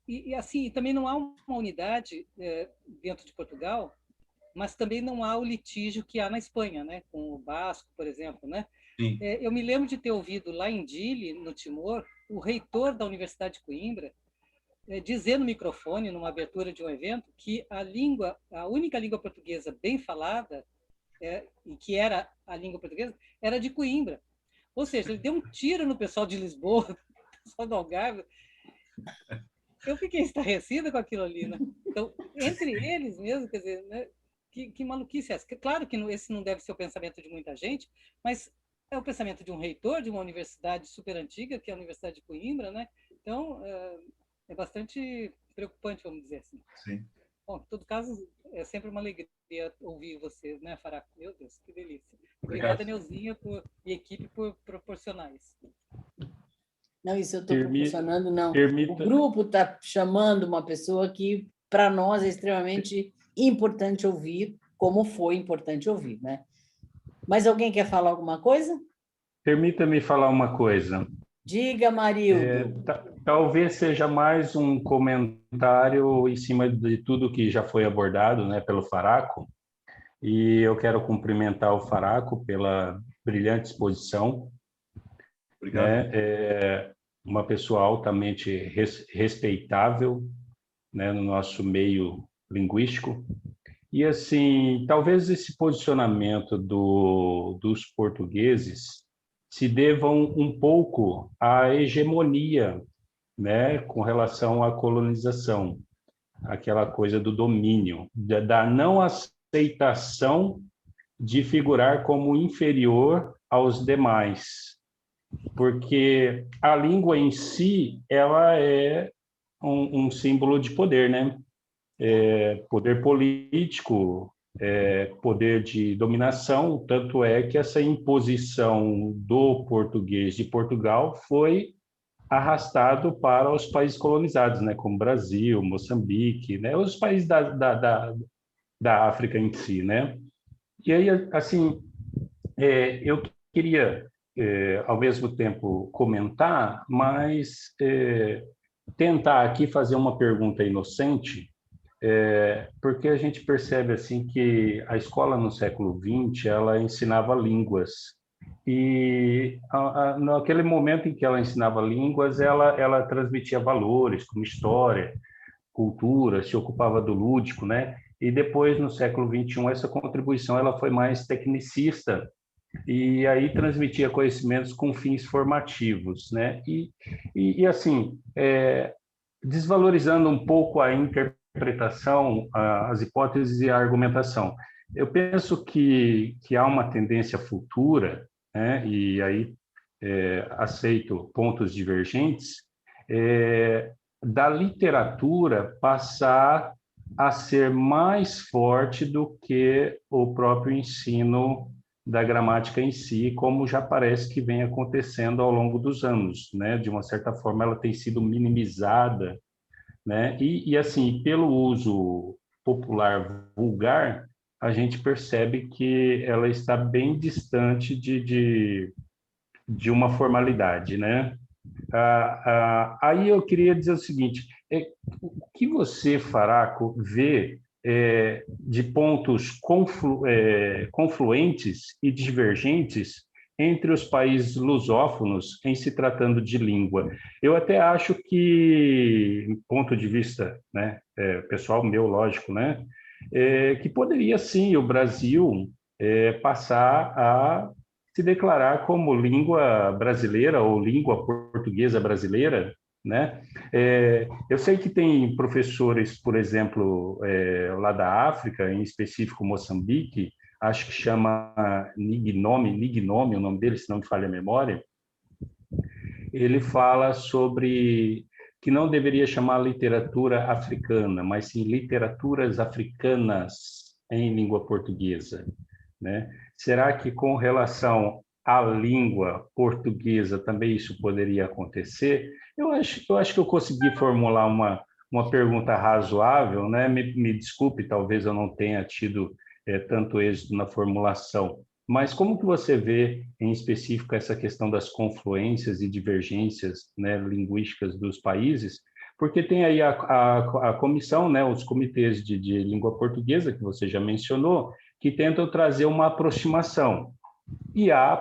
E assim, também não há uma unidade dentro de Portugal, mas também não há o litígio que há na Espanha, né? Com o Basco, por exemplo, né? Sim. Eu me lembro de ter ouvido lá em Dili, no Timor, o reitor da Universidade de Coimbra dizer no microfone, numa abertura de um evento, que a única língua portuguesa bem falada, e que era a língua portuguesa, era de Coimbra. Ou seja, ele deu um tiro no pessoal de Lisboa, no pessoal do Algarve. Eu fiquei estarrecida com aquilo ali, né? Então, entre eles mesmo, quer dizer, né? Que maluquice é essa? Claro que esse não deve ser o pensamento de muita gente, mas é o pensamento de um reitor de uma universidade super antiga, que é a Universidade de Coimbra, né? Então, é bastante preocupante, vamos dizer assim. Sim. Bom, em todo caso, é sempre uma alegria ouvir vocês, né, Faraco? Meu Deus, que delícia. Obrigada, Neuzinha, e equipe por proporcionar isso. Não, isso eu estou proporcionando, não. O grupo está chamando uma pessoa que, para nós, é extremamente importante ouvir, como foi importante ouvir, né? Mas alguém quer falar alguma coisa? Permita-me falar uma coisa. Diga, Marildo. Talvez seja mais um comentário em cima de tudo que já foi abordado, né, pelo Faraco, e eu quero cumprimentar o Faraco pela brilhante exposição. Obrigado. Uma pessoa altamente respeitável, né, no nosso meio linguístico. E, assim, talvez esse posicionamento dos portugueses se devam um pouco à hegemonia, né, com relação à colonização, aquela coisa do domínio, da não aceitação de figurar como inferior aos demais, porque a língua em si, ela é um símbolo de poder, né? Poder político, poder de dominação, tanto é que essa imposição do português de Portugal foi arrastado para os países colonizados, né, como Brasil, Moçambique, né, os países da da África em si, né? E aí, assim, eu queria, ao mesmo tempo, comentar, mas tentar aqui fazer uma pergunta inocente, porque a gente percebe assim que a escola no século XX ela ensinava línguas e naquele momento em que ela ensinava línguas ela transmitia valores como história, cultura, se ocupava do lúdico, né? E depois no século XXI essa contribuição ela foi mais tecnicista e aí transmitia conhecimentos com fins formativos, né? E assim, desvalorizando um pouco a interpretação, as hipóteses e a argumentação. Eu penso que há uma tendência futura, né? E aí aceito pontos divergentes, da literatura passar a ser mais forte do que o próprio ensino da gramática em si, como já parece que vem acontecendo ao longo dos anos, né? De uma certa forma, ela tem sido minimizada, né? E assim, pelo uso popular vulgar, a gente percebe que ela está bem distante de uma formalidade, né? Aí eu queria dizer o seguinte: o que você, Faraco, vê de pontos confluentes e divergentes entre os países lusófonos em se tratando de língua? Eu até acho que, ponto de vista, né, pessoal meu, lógico, né, que poderia sim o Brasil passar a se declarar como língua brasileira ou língua portuguesa brasileira, né? Eu sei que tem professores, por exemplo, lá da África, em específico Moçambique, acho que chama Nignome, o nome dele, se não me falha a memória. Ele fala sobre que não deveria chamar literatura africana, mas sim literaturas africanas em língua portuguesa, né? Será que com relação à língua portuguesa também isso poderia acontecer? Eu acho que eu consegui formular uma pergunta razoável, né? Me desculpe, talvez eu não tenha tido tanto êxito na formulação, mas como que você vê, em específico, essa questão das confluências e divergências, né, linguísticas dos países? Porque tem aí a comissão, né, os comitês de língua portuguesa, que você já mencionou, que tentam trazer uma aproximação. E há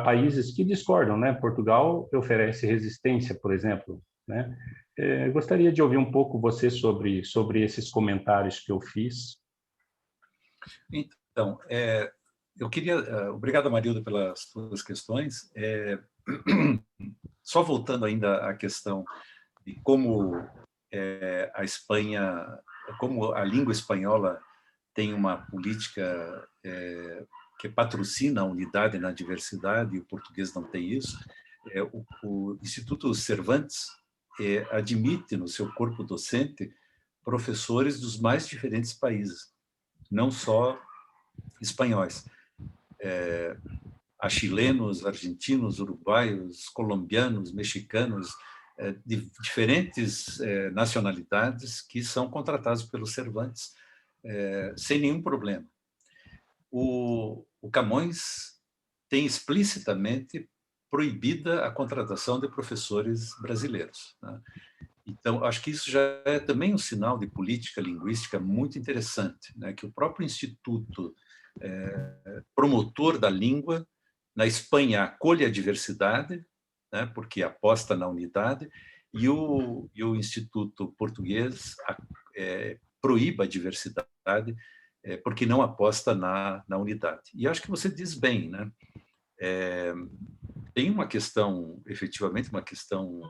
países que discordam, né? Portugal oferece resistência, por exemplo, né? Gostaria de ouvir um pouco você sobre esses comentários que eu fiz. Então, eu queria... Obrigado, Marilda, pelas suas questões. Só voltando ainda à questão de como a Espanha, como a língua espanhola tem uma política que patrocina a unidade na diversidade, e o português não tem isso. O Instituto Cervantes admite no seu corpo docente professores dos mais diferentes países, não só espanhóis. Há chilenos, argentinos, uruguaios, colombianos, mexicanos, de diferentes nacionalidades que são contratados pelo Cervantes sem nenhum problema. O Camões tem explicitamente proibida a contratação de professores brasileiros, né? Então, acho que isso já é também um sinal de política linguística muito interessante, né? Que o próprio Instituto promotor da língua, na Espanha, acolhe a diversidade, né? Porque aposta na unidade, e o Instituto Português proíba a diversidade, porque não aposta na unidade. E acho que você diz bem, né? Tem uma questão, efetivamente, uma questão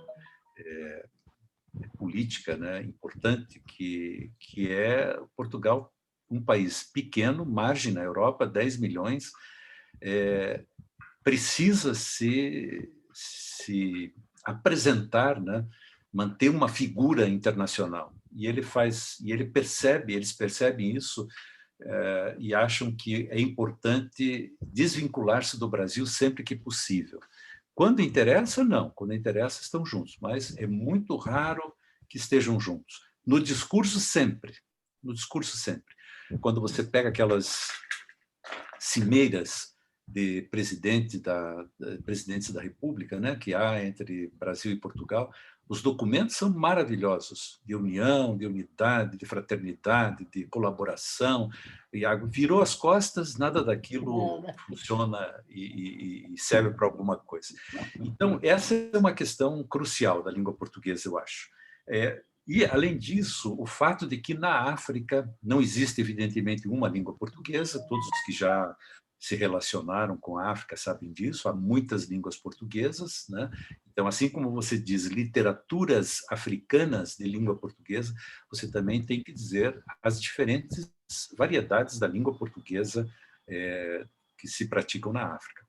política, né, importante, que é Portugal, um país pequeno, margem na Europa, 10 milhões, precisa se apresentar, né, manter uma figura internacional. E eles percebem isso e acham que é importante desvincular-se do Brasil sempre que possível. Quando interessa, não. Quando interessa, estão juntos. Mas é muito raro que estejam juntos. No discurso, sempre. No discurso, sempre. quando você pega aquelas cimeiras de presidentes da República, né, que há entre Brasil e Portugal, os documentos são maravilhosos, de união, de unidade, de fraternidade, de colaboração. E virou as costas, nada daquilo funciona e serve para alguma coisa. Então, essa é uma questão crucial da língua portuguesa, eu acho. E, além disso, o fato de que na África não existe, evidentemente, uma língua portuguesa, todos os que já se relacionaram com a África sabem disso, há muitas línguas portuguesas, né? Então, assim como você diz literaturas africanas de língua portuguesa, você também tem que dizer as diferentes variedades da língua portuguesa que se praticam na África.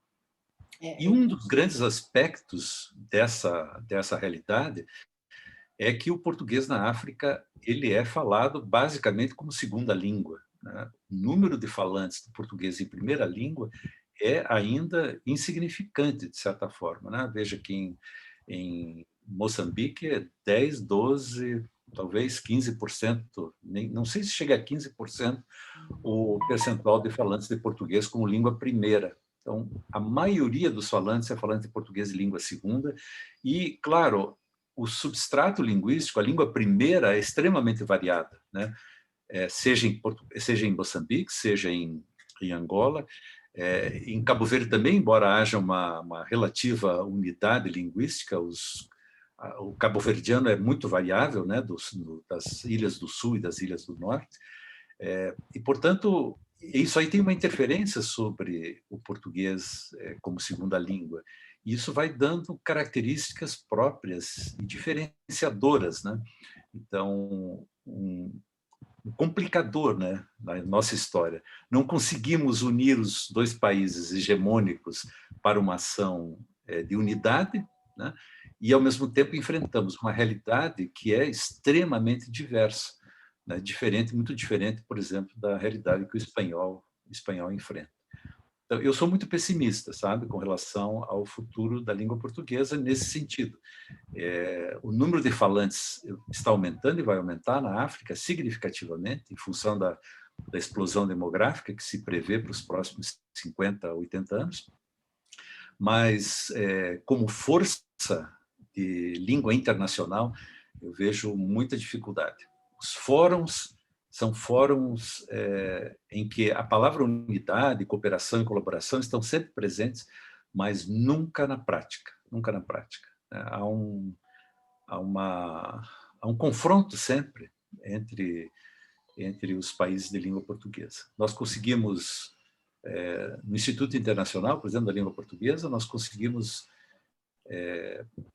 E um dos grandes aspectos dessa realidade é que o português na África ele é falado basicamente como segunda língua, né? O número de falantes do português em primeira língua é ainda insignificante, de certa forma, né? Veja que em Moçambique é 10, 12, talvez 15%, não sei se chega a 15% o percentual de falantes de português como língua primeira. Então, a maioria dos falantes é falante de português de língua segunda e, claro, o substrato linguístico, a língua primeira, é extremamente variada, né? Seja em Moçambique, seja em Angola, em Cabo Verde também, embora haja uma relativa unidade linguística, o cabo-verdiano é muito variável, né? Das ilhas do sul e das ilhas do norte, e, portanto, isso aí tem uma interferência sobre o português como segunda língua. E isso vai dando características próprias e diferenciadoras, né? Então, um complicador, né, na nossa história. Não conseguimos unir os dois países hegemônicos para uma ação de unidade, né? E, ao mesmo tempo, enfrentamos uma realidade que é extremamente diversa, né? Muito diferente, por exemplo, da realidade que o espanhol enfrenta. Então, eu sou muito pessimista, sabe, com relação ao futuro da língua portuguesa nesse sentido. O número de falantes está aumentando e vai aumentar na África significativamente, em função da explosão demográfica que se prevê para os próximos 50, 80 anos. Mas, como força de língua internacional, eu vejo muita dificuldade. Os fóruns são fóruns em que a palavra unidade, cooperação e colaboração estão sempre presentes, mas nunca na prática, nunca na prática. Há um confronto sempre entre os países de língua portuguesa. Nós conseguimos, no Instituto Internacional, por exemplo, da Língua Portuguesa, nós conseguimos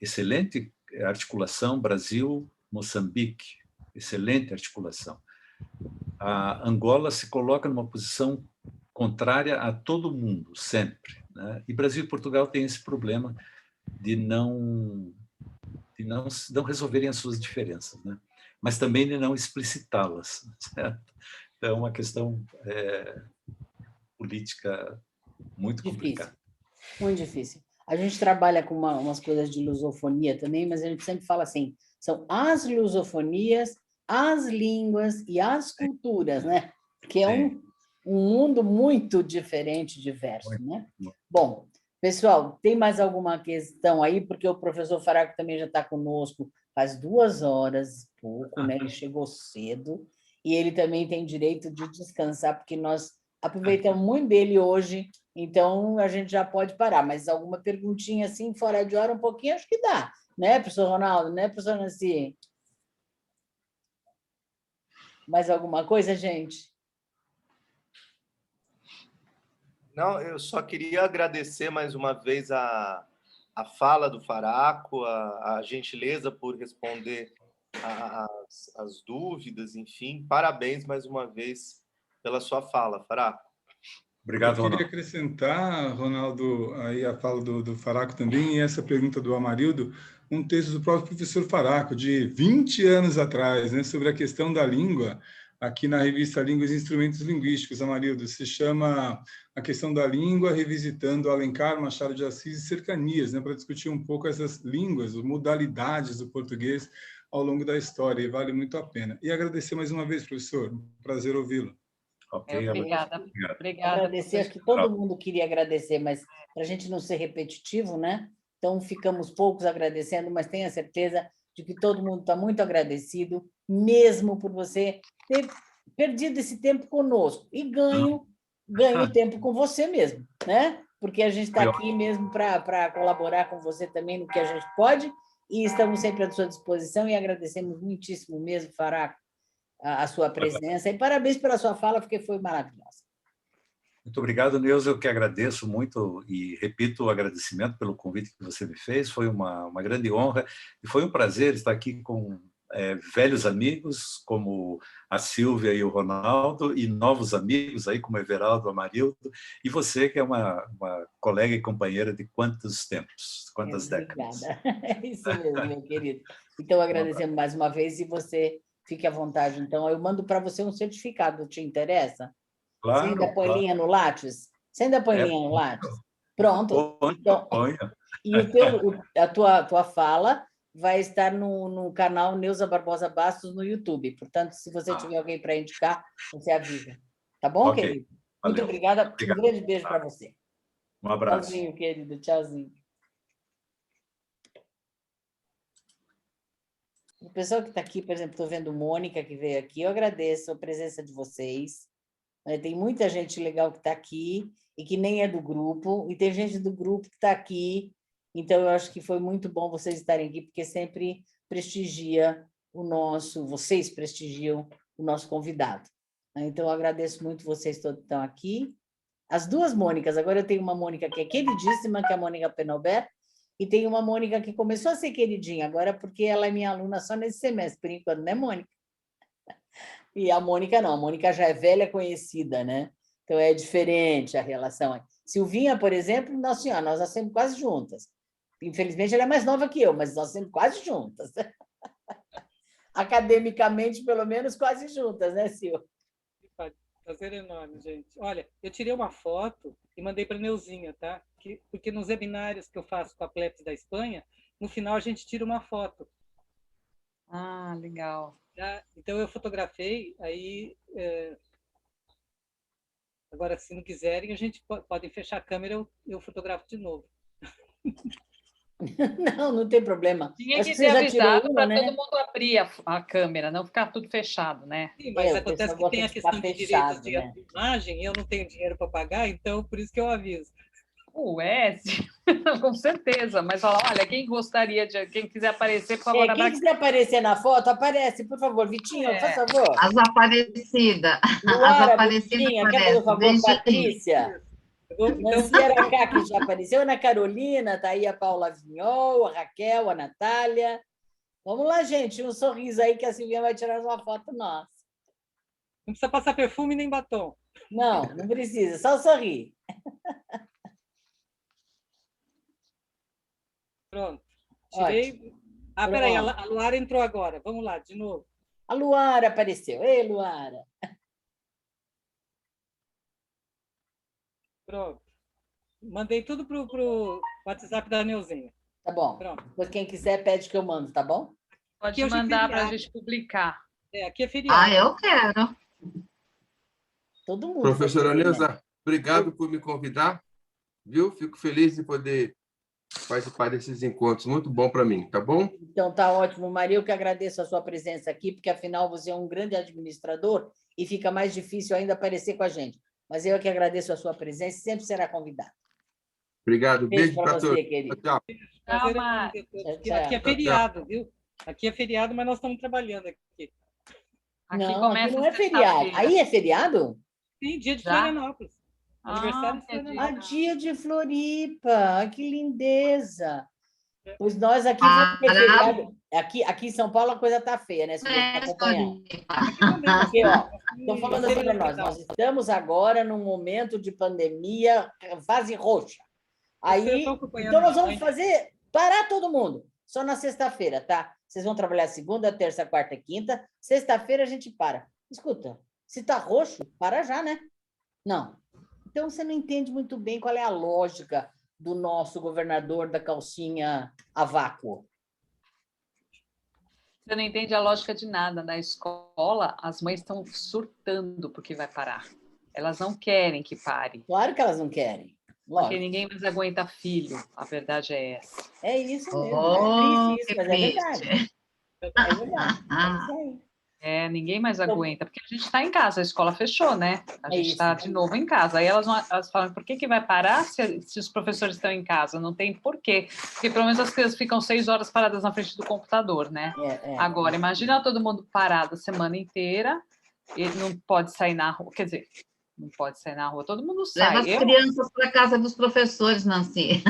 excelente articulação Brasil-Moçambique, excelente articulação. A Angola se coloca numa posição contrária a todo mundo, sempre, né? E Brasil e Portugal têm esse problema de não resolverem as suas diferenças, né? Mas também de não explicitá-las, certo? Então, é uma questão política muito complicada. Muito difícil. A gente trabalha com umas coisas de lusofonia também, mas a gente sempre fala assim, são as lusofonias, as línguas e as culturas, né? Que é um mundo muito diferente, diverso, né? Bom, pessoal, tem mais alguma questão aí? Porque o professor Faraco também já está conosco faz 2 horas e pouco, né? Ele chegou cedo e ele também tem direito de descansar, porque nós aproveitamos muito dele hoje, então a gente já pode parar. Mas alguma perguntinha assim, fora de hora, um pouquinho, acho que dá, né, professor Ronaldo? Né, professor Nancy? Mais alguma coisa, gente? Não, eu só queria agradecer mais uma vez a fala do Faraco, a gentileza por responder as dúvidas, enfim. Parabéns mais uma vez pela sua fala, Faraco. Obrigado, Ronaldo. Eu queria acrescentar, Ronaldo, aí a fala do Faraco também, e essa pergunta do Amarildo, um texto do próprio professor Faraco, de 20 anos atrás, né, sobre a questão da língua, aqui na revista Línguas e Instrumentos Linguísticos, Amarildo, se chama A Questão da Língua, revisitando Alencar, Machado de Assis e Cercanias, né, para discutir um pouco essas línguas, as modalidades do português ao longo da história, e vale muito a pena. E agradecer mais uma vez, professor, prazer ouvi-lo. Ok, Obrigada. obrigado. Obrigada. Agradecer, acho que todo mundo queria agradecer, mas para a gente não ser repetitivo, né? Então, ficamos poucos agradecendo, mas tenha certeza de que todo mundo está muito agradecido, mesmo por você ter perdido esse tempo conosco. E ganho tempo com você mesmo, né? Porque a gente está aqui mesmo para colaborar com você também no que a gente pode, e estamos sempre à sua disposição, e agradecemos muitíssimo mesmo, Faraco, a sua presença, e parabéns pela sua fala, porque foi maravilhosa. Muito obrigado, Neuza. Eu que agradeço muito e repito o agradecimento pelo convite que você me fez. Foi uma grande honra e foi um prazer estar aqui com velhos amigos como a Silvia e o Ronaldo e novos amigos aí como Everaldo, Amarildo e você que é uma colega e companheira de quantos tempos, quantas décadas. Obrigada. É isso mesmo, meu querido. Então, agradecemos mais uma vez e você fique à vontade. Então, eu mando para você um certificado, te interessa? Claro, Você ainda põe linha no Lattes? Você ainda põe linha no Lattes? Pronto. Então, e a tua fala vai estar no canal Neuza Barbosa Bastos no YouTube. Portanto, se você tiver alguém para indicar, você avisa. Tá bom, querido? Muito obrigada. Um grande beijo para você. Um abraço. Tchauzinho, querido. Tchauzinho. O pessoal que está aqui, por exemplo, estou vendo Mônica, que veio aqui, eu agradeço a presença de vocês. Tem muita gente legal que está aqui e que nem é do grupo, e tem gente do grupo que está aqui, então eu acho que foi muito bom vocês estarem aqui, porque sempre prestigia vocês prestigiam o nosso convidado. Então, eu agradeço muito vocês todos que estão aqui. As duas Mônicas, agora eu tenho uma Mônica que é queridíssima, que é a Mônica Penalbert, e tem uma Mônica que começou a ser queridinha agora, porque ela é minha aluna só nesse semestre, por enquanto, né, Mônica? E a Mônica não, a Mônica já é velha conhecida, né? Então é diferente a relação. Silvinha, por exemplo, nossa senhora, nós nascemos quase juntas. Infelizmente, ela é mais nova que eu, mas nós nascemos quase juntas. Academicamente, pelo menos, quase juntas, né, Sil? Prazer enorme, gente. Olha, eu tirei uma foto e mandei para a Neuzinha, tá? Porque nos webinários que eu faço com a Pleps da Espanha, no final a gente tira uma foto. Ah, legal. Então, eu fotografei, aí... Agora, se não quiserem, a gente podem fechar a câmera, eu fotografo de novo. Não tem problema. Tinha que ter avisado para todo mundo abrir a câmera, não ficar tudo fechado, né? Sim, mas acontece que tem a questão de direitos de imagem, eu não tenho dinheiro para pagar, então por isso que eu aviso. Com certeza, mas fala, olha, quem quiser aparecer, por favor, quem quiser aparecer na foto, aparece, por favor, Vitinho, por favor. As Aparecidas. Luara, as Aparecidas quer fazer o favor, Patrícia? Nancy Aracá, que já apareceu, Ana Carolina, tá aí a Paula Vignol, a Raquel, a Natália. Vamos lá, gente, um sorriso aí que a Silvinha vai tirar uma foto nossa. Não precisa passar perfume nem batom. Não precisa, só sorrir. Pronto. Tirei. Ah, peraí, a Luara entrou agora. Vamos lá, de novo. A Luara apareceu. Ei, Luara. Pronto. Mandei tudo para o WhatsApp da Neuzinha. Tá bom. Pronto. Depois, quem quiser, pede que eu mando, tá bom? Pode mandar para a gente publicar. Aqui é feriado. Eu quero. Todo mundo. Professora Neuza, obrigado por me convidar. Viu? Fico feliz de poder participar desses encontros. Muito bom para mim, tá bom? Então, tá ótimo, Maria. Eu que agradeço a sua presença aqui, porque, afinal, você é um grande administrador e fica mais difícil ainda aparecer com a gente. Mas eu que agradeço a sua presença e sempre será convidado. Obrigado. Beijo para você, todos. querido. Tchau. Aqui é feriado, viu? Aqui é feriado, mas nós estamos trabalhando aqui. Aqui não é feriado. Aí é feriado? Sim, dia de Florianópolis. Aniversário de Florianópolis. Dia de Floripa. Que lindeza. Pois nós aqui vamos ter feriado. Aqui em São Paulo a coisa está feia, né? Se você está acompanhando. Porque, estou falando assim para nós estamos agora num momento de pandemia, fase roxa. Aí, então nós vamos parar todo mundo, só na sexta-feira, tá? Vocês vão trabalhar segunda, terça, quarta e quinta, sexta-feira a gente para. Escuta, se está roxo, para já, né? Não. Então você não entende muito bem qual é a lógica do nosso governador da calcinha a vácuo. Você não entende a lógica de nada. Na escola, as mães estão surtando porque vai parar. Elas não querem que pare. Claro que elas não querem. Lógico. Porque ninguém mais aguenta filho, a verdade é essa. É isso mesmo. Oh, É triste isso, que mas é verdade. triste. É verdade. É isso aí. Ninguém mais aguenta, porque a gente está em casa, a escola fechou, né? A gente isso. está de novo em casa. Aí elas falam, por que vai parar se os professores estão em casa? Não tem porquê. Porque pelo menos as crianças ficam 6 horas paradas na frente do computador, né? Agora, imagina todo mundo parado a semana inteira e não pode sair na rua. Quer dizer, não pode sair na rua, todo mundo sai. Leva as crianças para casa dos professores, Nancy.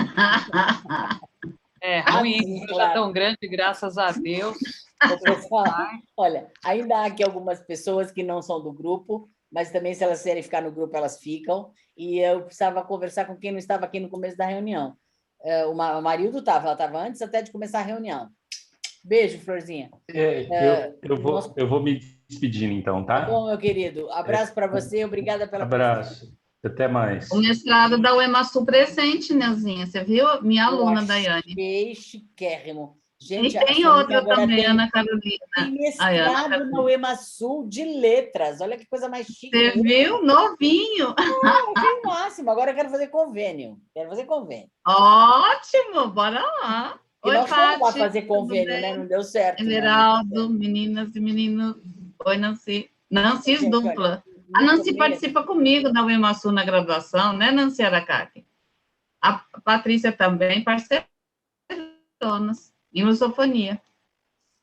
É ruim, já tão grande, graças a Deus. Pessoal, olha, ainda há aqui algumas pessoas que não são do grupo, mas também, se elas quiserem ficar no grupo, elas ficam. E eu precisava conversar com quem não estava aqui no começo da reunião. O Marildo estava, ela estava antes até de começar a reunião. Beijo, Florzinha. Eu vou me despedindo, então, tá? Tá bom, meu querido. Abraço para você, obrigada pela Abraço. Até mais. O mestrado da UEMASU presente, Neuzinha. Você viu? Minha aluna, Daiane. Chiquérrimo. Gente, e tem outra também, Ana Carolina. Tem mestrado na UEMASU de letras. Olha que coisa mais chique. Você viu? Novinho. Achei o máximo. Agora eu quero fazer convênio. Ótimo, bora lá. E Oi, nós fomos lá Paty, fazer convênio, né? Não deu certo. Everaldo, meninas e meninos. Oi, Nancy. Nancy dupla. A Nancy participa comigo da UEMASU na graduação, né, Nancy Aracaki? A Patrícia também, parceiras em lusofonia.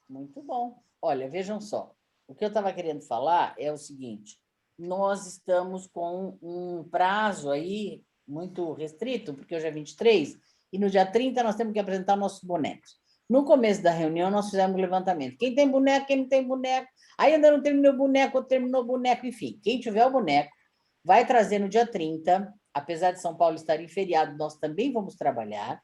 Muito bom. Olha, vejam só. O que eu estava querendo falar é o seguinte: nós estamos com um prazo aí muito restrito, porque hoje é 23, e no dia 30 nós temos que apresentar nossos bonecos. No começo da reunião, nós fizemos um levantamento. Quem tem boneco, quem não tem boneco. Aí ainda não terminou o boneco, ou terminou o boneco, enfim. Quem tiver o boneco, vai trazer no dia 30, apesar de São Paulo estar em feriado, nós também vamos trabalhar,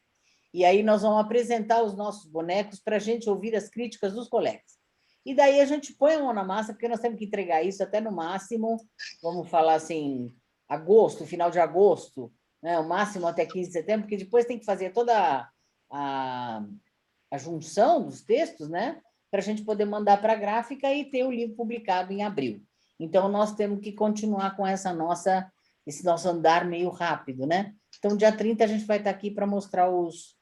e aí nós vamos apresentar os nossos bonecos para a gente ouvir as críticas dos colegas. E daí a gente põe a mão na massa, porque nós temos que entregar isso até no máximo, vamos falar assim, agosto, final de agosto, né? O máximo até 15 de setembro, porque depois tem que fazer toda a junção dos textos, né? Para a gente poder mandar para a gráfica e ter o livro publicado em abril. Então, nós temos que continuar com esse nosso andar meio rápido, né? Então, dia 30, a gente vai estar aqui para mostrar os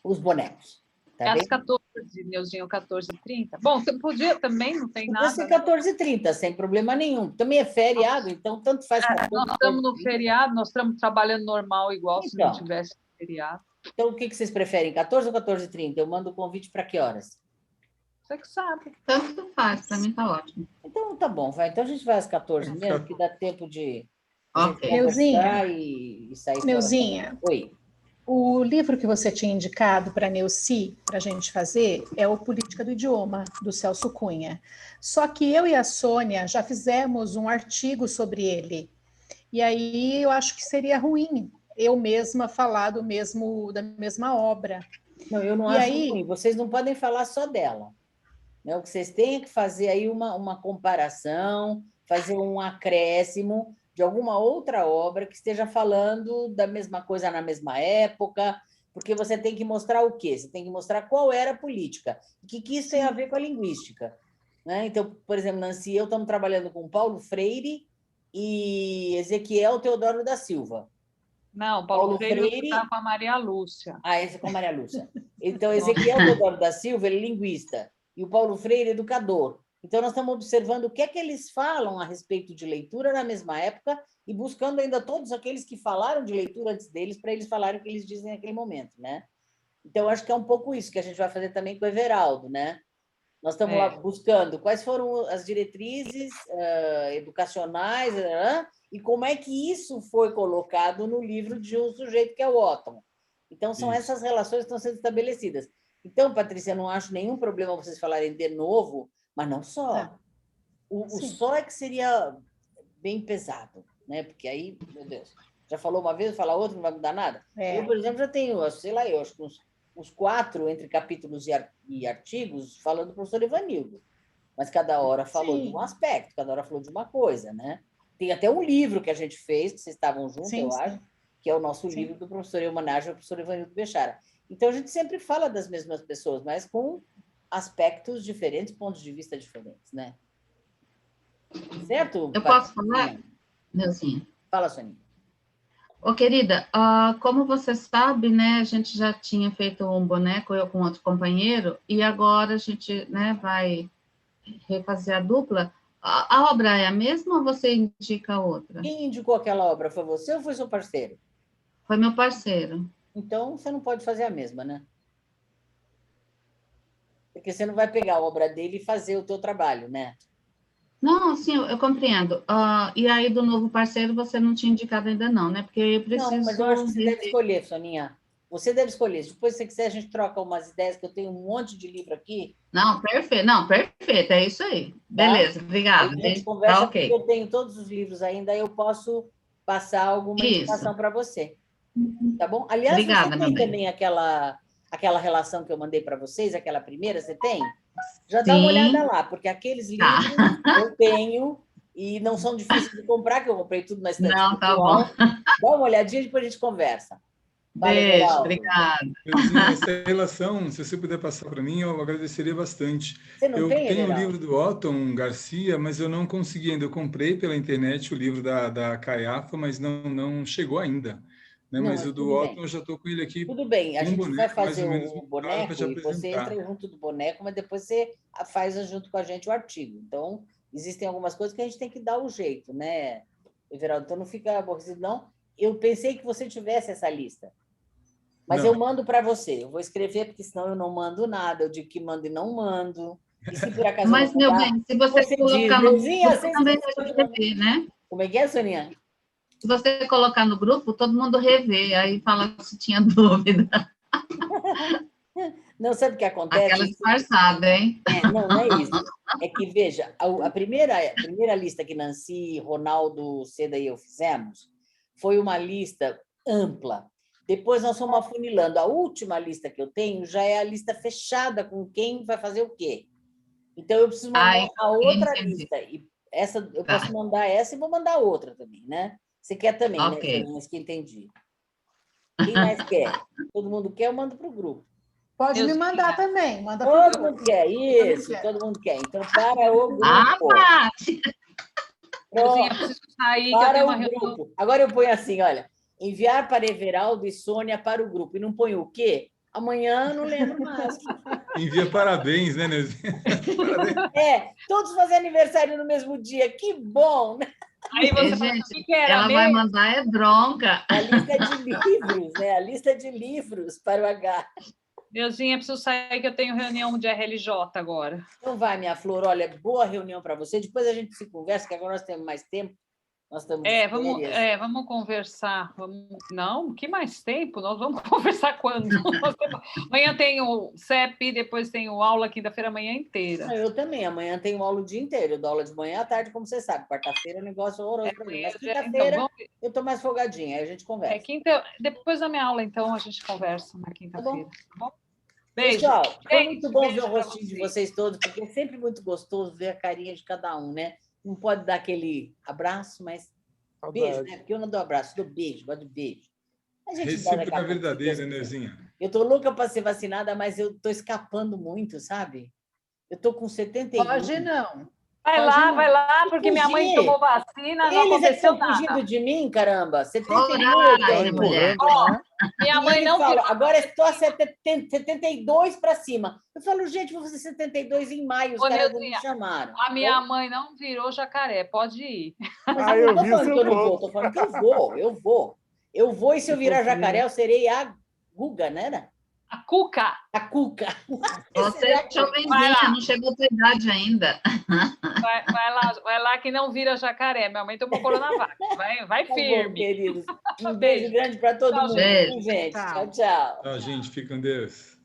bonecos. Tá Às 14, Neuzinho, 14h30. Bom, você podia também, não tem nada. Podia ser 14h30, sem problema nenhum. Também é feriado, então tanto faz. Nós estamos no feriado, nós estamos trabalhando normal, igual se não tivesse feriado. Então, o que vocês preferem, 14 ou 14h30? Eu mando o convite para que horas? Você que sabe. Tanto faz, para mim está ótimo. Então, tá bom, vai. Então, a gente vai às 14 mesmo, que dá tempo de Neuzinha, e sair. Neuzinha, oi. O livro que você tinha indicado para a Neuci, para a gente fazer, é o Política do Idioma, do Celso Cunha. Só que eu e a Sônia já fizemos um artigo sobre ele. E aí eu acho que seria ruim eu mesma falar da mesma obra. Não, eu não acho ruim. Vocês não podem falar só dela. Né? O que vocês têm é que fazer aí uma comparação, fazer um acréscimo de alguma outra obra que esteja falando da mesma coisa na mesma época, porque você tem que mostrar o quê? Você tem que mostrar qual era a política, o que isso tem a ver com a linguística. Né? Então, por exemplo, Nancy e eu estamos trabalhando com Paulo Freire e Ezequiel Teodoro da Silva. Não, Paulo Freire está com a Maria Lúcia. Esse é com a Maria Lúcia. Então, Ezequiel Teodoro da Silva, ele é linguista, e o Paulo Freire, educador. Então, nós estamos observando o que é que eles falam a respeito de leitura na mesma época e buscando ainda todos aqueles que falaram de leitura antes deles para eles falarem o que eles dizem naquele momento, né? Então, acho que é um pouco isso que a gente vai fazer também com o Everaldo, né? Nós estamos lá buscando quais foram as diretrizes educacionais e como é que isso foi colocado no livro de um sujeito que é o Otton. Então, são essas relações que estão sendo estabelecidas. Então, Patrícia, eu não acho nenhum problema vocês falarem de novo, mas não só. O só é que seria bem pesado, né? Porque aí, meu Deus, já falou uma vez, fala outra, não vai mudar nada. Eu, por exemplo, já tenho, sei lá, eu acho que uns 4 entre capítulos e artigos falando do professor Evanildo. Mas cada hora falou de um aspecto, cada hora falou de uma coisa, né? Tem até um livro que a gente fez, que vocês estavam juntos, eu acho, que é o nosso livro do professor em homenagem ao professor Evanildo Bechara. Então, a gente sempre fala das mesmas pessoas, mas com aspectos diferentes, pontos de vista diferentes, né? Certo? Eu posso falar, Neuzinha? Fala, Soninha. Ô, querida, como você sabe, né, a gente já tinha feito um boneco, eu com outro companheiro, e agora a gente, né, vai refazer a dupla. A obra é a mesma ou você indica outra? Quem indicou aquela obra? Foi você ou foi seu parceiro? Foi meu parceiro. Então, você não pode fazer a mesma, né? Porque você não vai pegar a obra dele e fazer o teu trabalho, né? Não, sim, eu compreendo. E aí, do novo parceiro, você não tinha indicado ainda não, né? Porque eu preciso... Não, mas eu acho que você deve escolher, Soninha. Você deve escolher. Depois, se você quiser, a gente troca umas ideias, que eu tenho um monte de livro aqui. Não, perfeito. Não, perfeito. É isso aí. Beleza, obrigada. A gente conversa, tá, ok. porque eu tenho todos os livros ainda, eu posso passar alguma indicação para você. Tá bom? Aliás, obrigada, você tem também aquela relação que eu mandei para vocês, aquela primeira, você tem? Já dá Sim. uma olhada lá, porque aqueles livros eu tenho e não são difíceis de comprar, que eu comprei tudo na estante Não, tá virtual. bom. Dá uma olhadinha e depois a gente conversa. Beijo, obrigada. Essa relação, se você puder passar para mim, eu agradeceria bastante. Você não eu tem, tenho o Everaldo? livro do Otton Garcia, mas eu não consegui ainda. Eu comprei pela internet o livro da Caiafa, mas não chegou ainda. Né? Mas o do Otton, eu já estou com ele aqui. Tudo bem, a gente vai fazer o boneco para te e você apresentar. entra junto do boneco, mas depois você faz junto com a gente o artigo. Então, existem algumas coisas que a gente tem que dar o jeito, né, Everaldo? Então, não fica aborrecido, não. Eu pensei que você tivesse essa lista, mas eu mando para você. Eu vou escrever, porque senão eu não mando nada. Eu digo que mando e não mando. E se por acaso Mas, não meu mandar, bem, se você colocar no Neuzinha, grupo, também pode rever, né? Como é que é, Soninha? Se você colocar no grupo, todo mundo revê, aí fala se tinha dúvida. Não, sabe o que acontece? Aquela disfarçada, hein? Não é isso. É que, veja, a primeira lista que Nancy, Ronaldo, Seda e eu fizemos foi uma lista ampla. Depois nós fomos afunilando. A última lista que eu tenho já é a lista fechada com quem vai fazer o quê. Então, eu preciso mandar a outra lista. E essa, eu posso mandar essa e vou mandar outra também, né? Você quer também, né? Mas que entendi. Quem mais quer? Todo mundo quer, eu mando para o grupo. Pode me mandar também. Manda todo mundo quer, isso, todo mundo quer. Então, para o grupo. Eu preciso sair, para que eu tenho uma grupo. Agora eu ponho assim, olha, enviar para Everaldo e Sônia para o grupo. E não ponho o quê? Amanhã não lembro mais. Envia parabéns, né, Neuzinha? Todos fazem aniversário no mesmo dia. Que bom, né? Aí você gente, fala, que era ela mesmo? vai mandar bronca. A lista de livros, né? A lista de livros para o H. Neuzinha, preciso sair que eu tenho reunião de RLJ agora. Então vai, minha flor. Olha, boa reunião para você. Depois a gente se conversa, que agora nós temos mais tempo. Nós estamos vamos conversar. Não, que mais tempo? Nós vamos conversar quando? Amanhã tem o CEP, depois tem o aula quinta-feira, amanhã inteira. Eu também. Amanhã tenho aula o dia inteiro. Eu dou aula de manhã à tarde, como você sabe. Quarta-feira é um negócio horroroso para mim. Mas quinta-feira eu estou mais folgadinha. Aí a gente conversa. Depois da minha aula, então, a gente conversa na quinta-feira. Tá bom? Beijo. Pessoal, foi muito bom ver o rostinho de vocês todos, porque é sempre muito gostoso ver a carinha de cada um, né? Não pode dar aquele abraço, mas beijo, né? Porque eu não dou abraço, dou beijo, gosto de beijo. Recíproca verdadeira, Neuzinha. Eu estou louca para ser vacinada, mas eu estou escapando muito, sabe? Eu estou com 71. Pode não. Vai lá, porque minha mãe tomou vacina, não aconteceu nada. Eles estão fugindo de mim, caramba. 71, mulher. Minha mãe não fala, agora estou a 72 para cima. Eu falo, gente, vou fazer 72 em maio, os caras não me chamaram. A minha mãe não virou jacaré, pode ir. Eu vi o seu voo. Estou falando que eu vou. Eu vou e se eu virar jacaré, eu serei a Guga, né? A Cuca. A Cuca. Você é jovenzinha, não chegou a tua idade ainda. Vai lá que não vira jacaré. Minha mãe tomou Coronavac. Vai firme. Bom, queridos. Um beijo grande para todo mundo. Beijo. Gente. Tchau. Tchau, gente. Fica com Deus.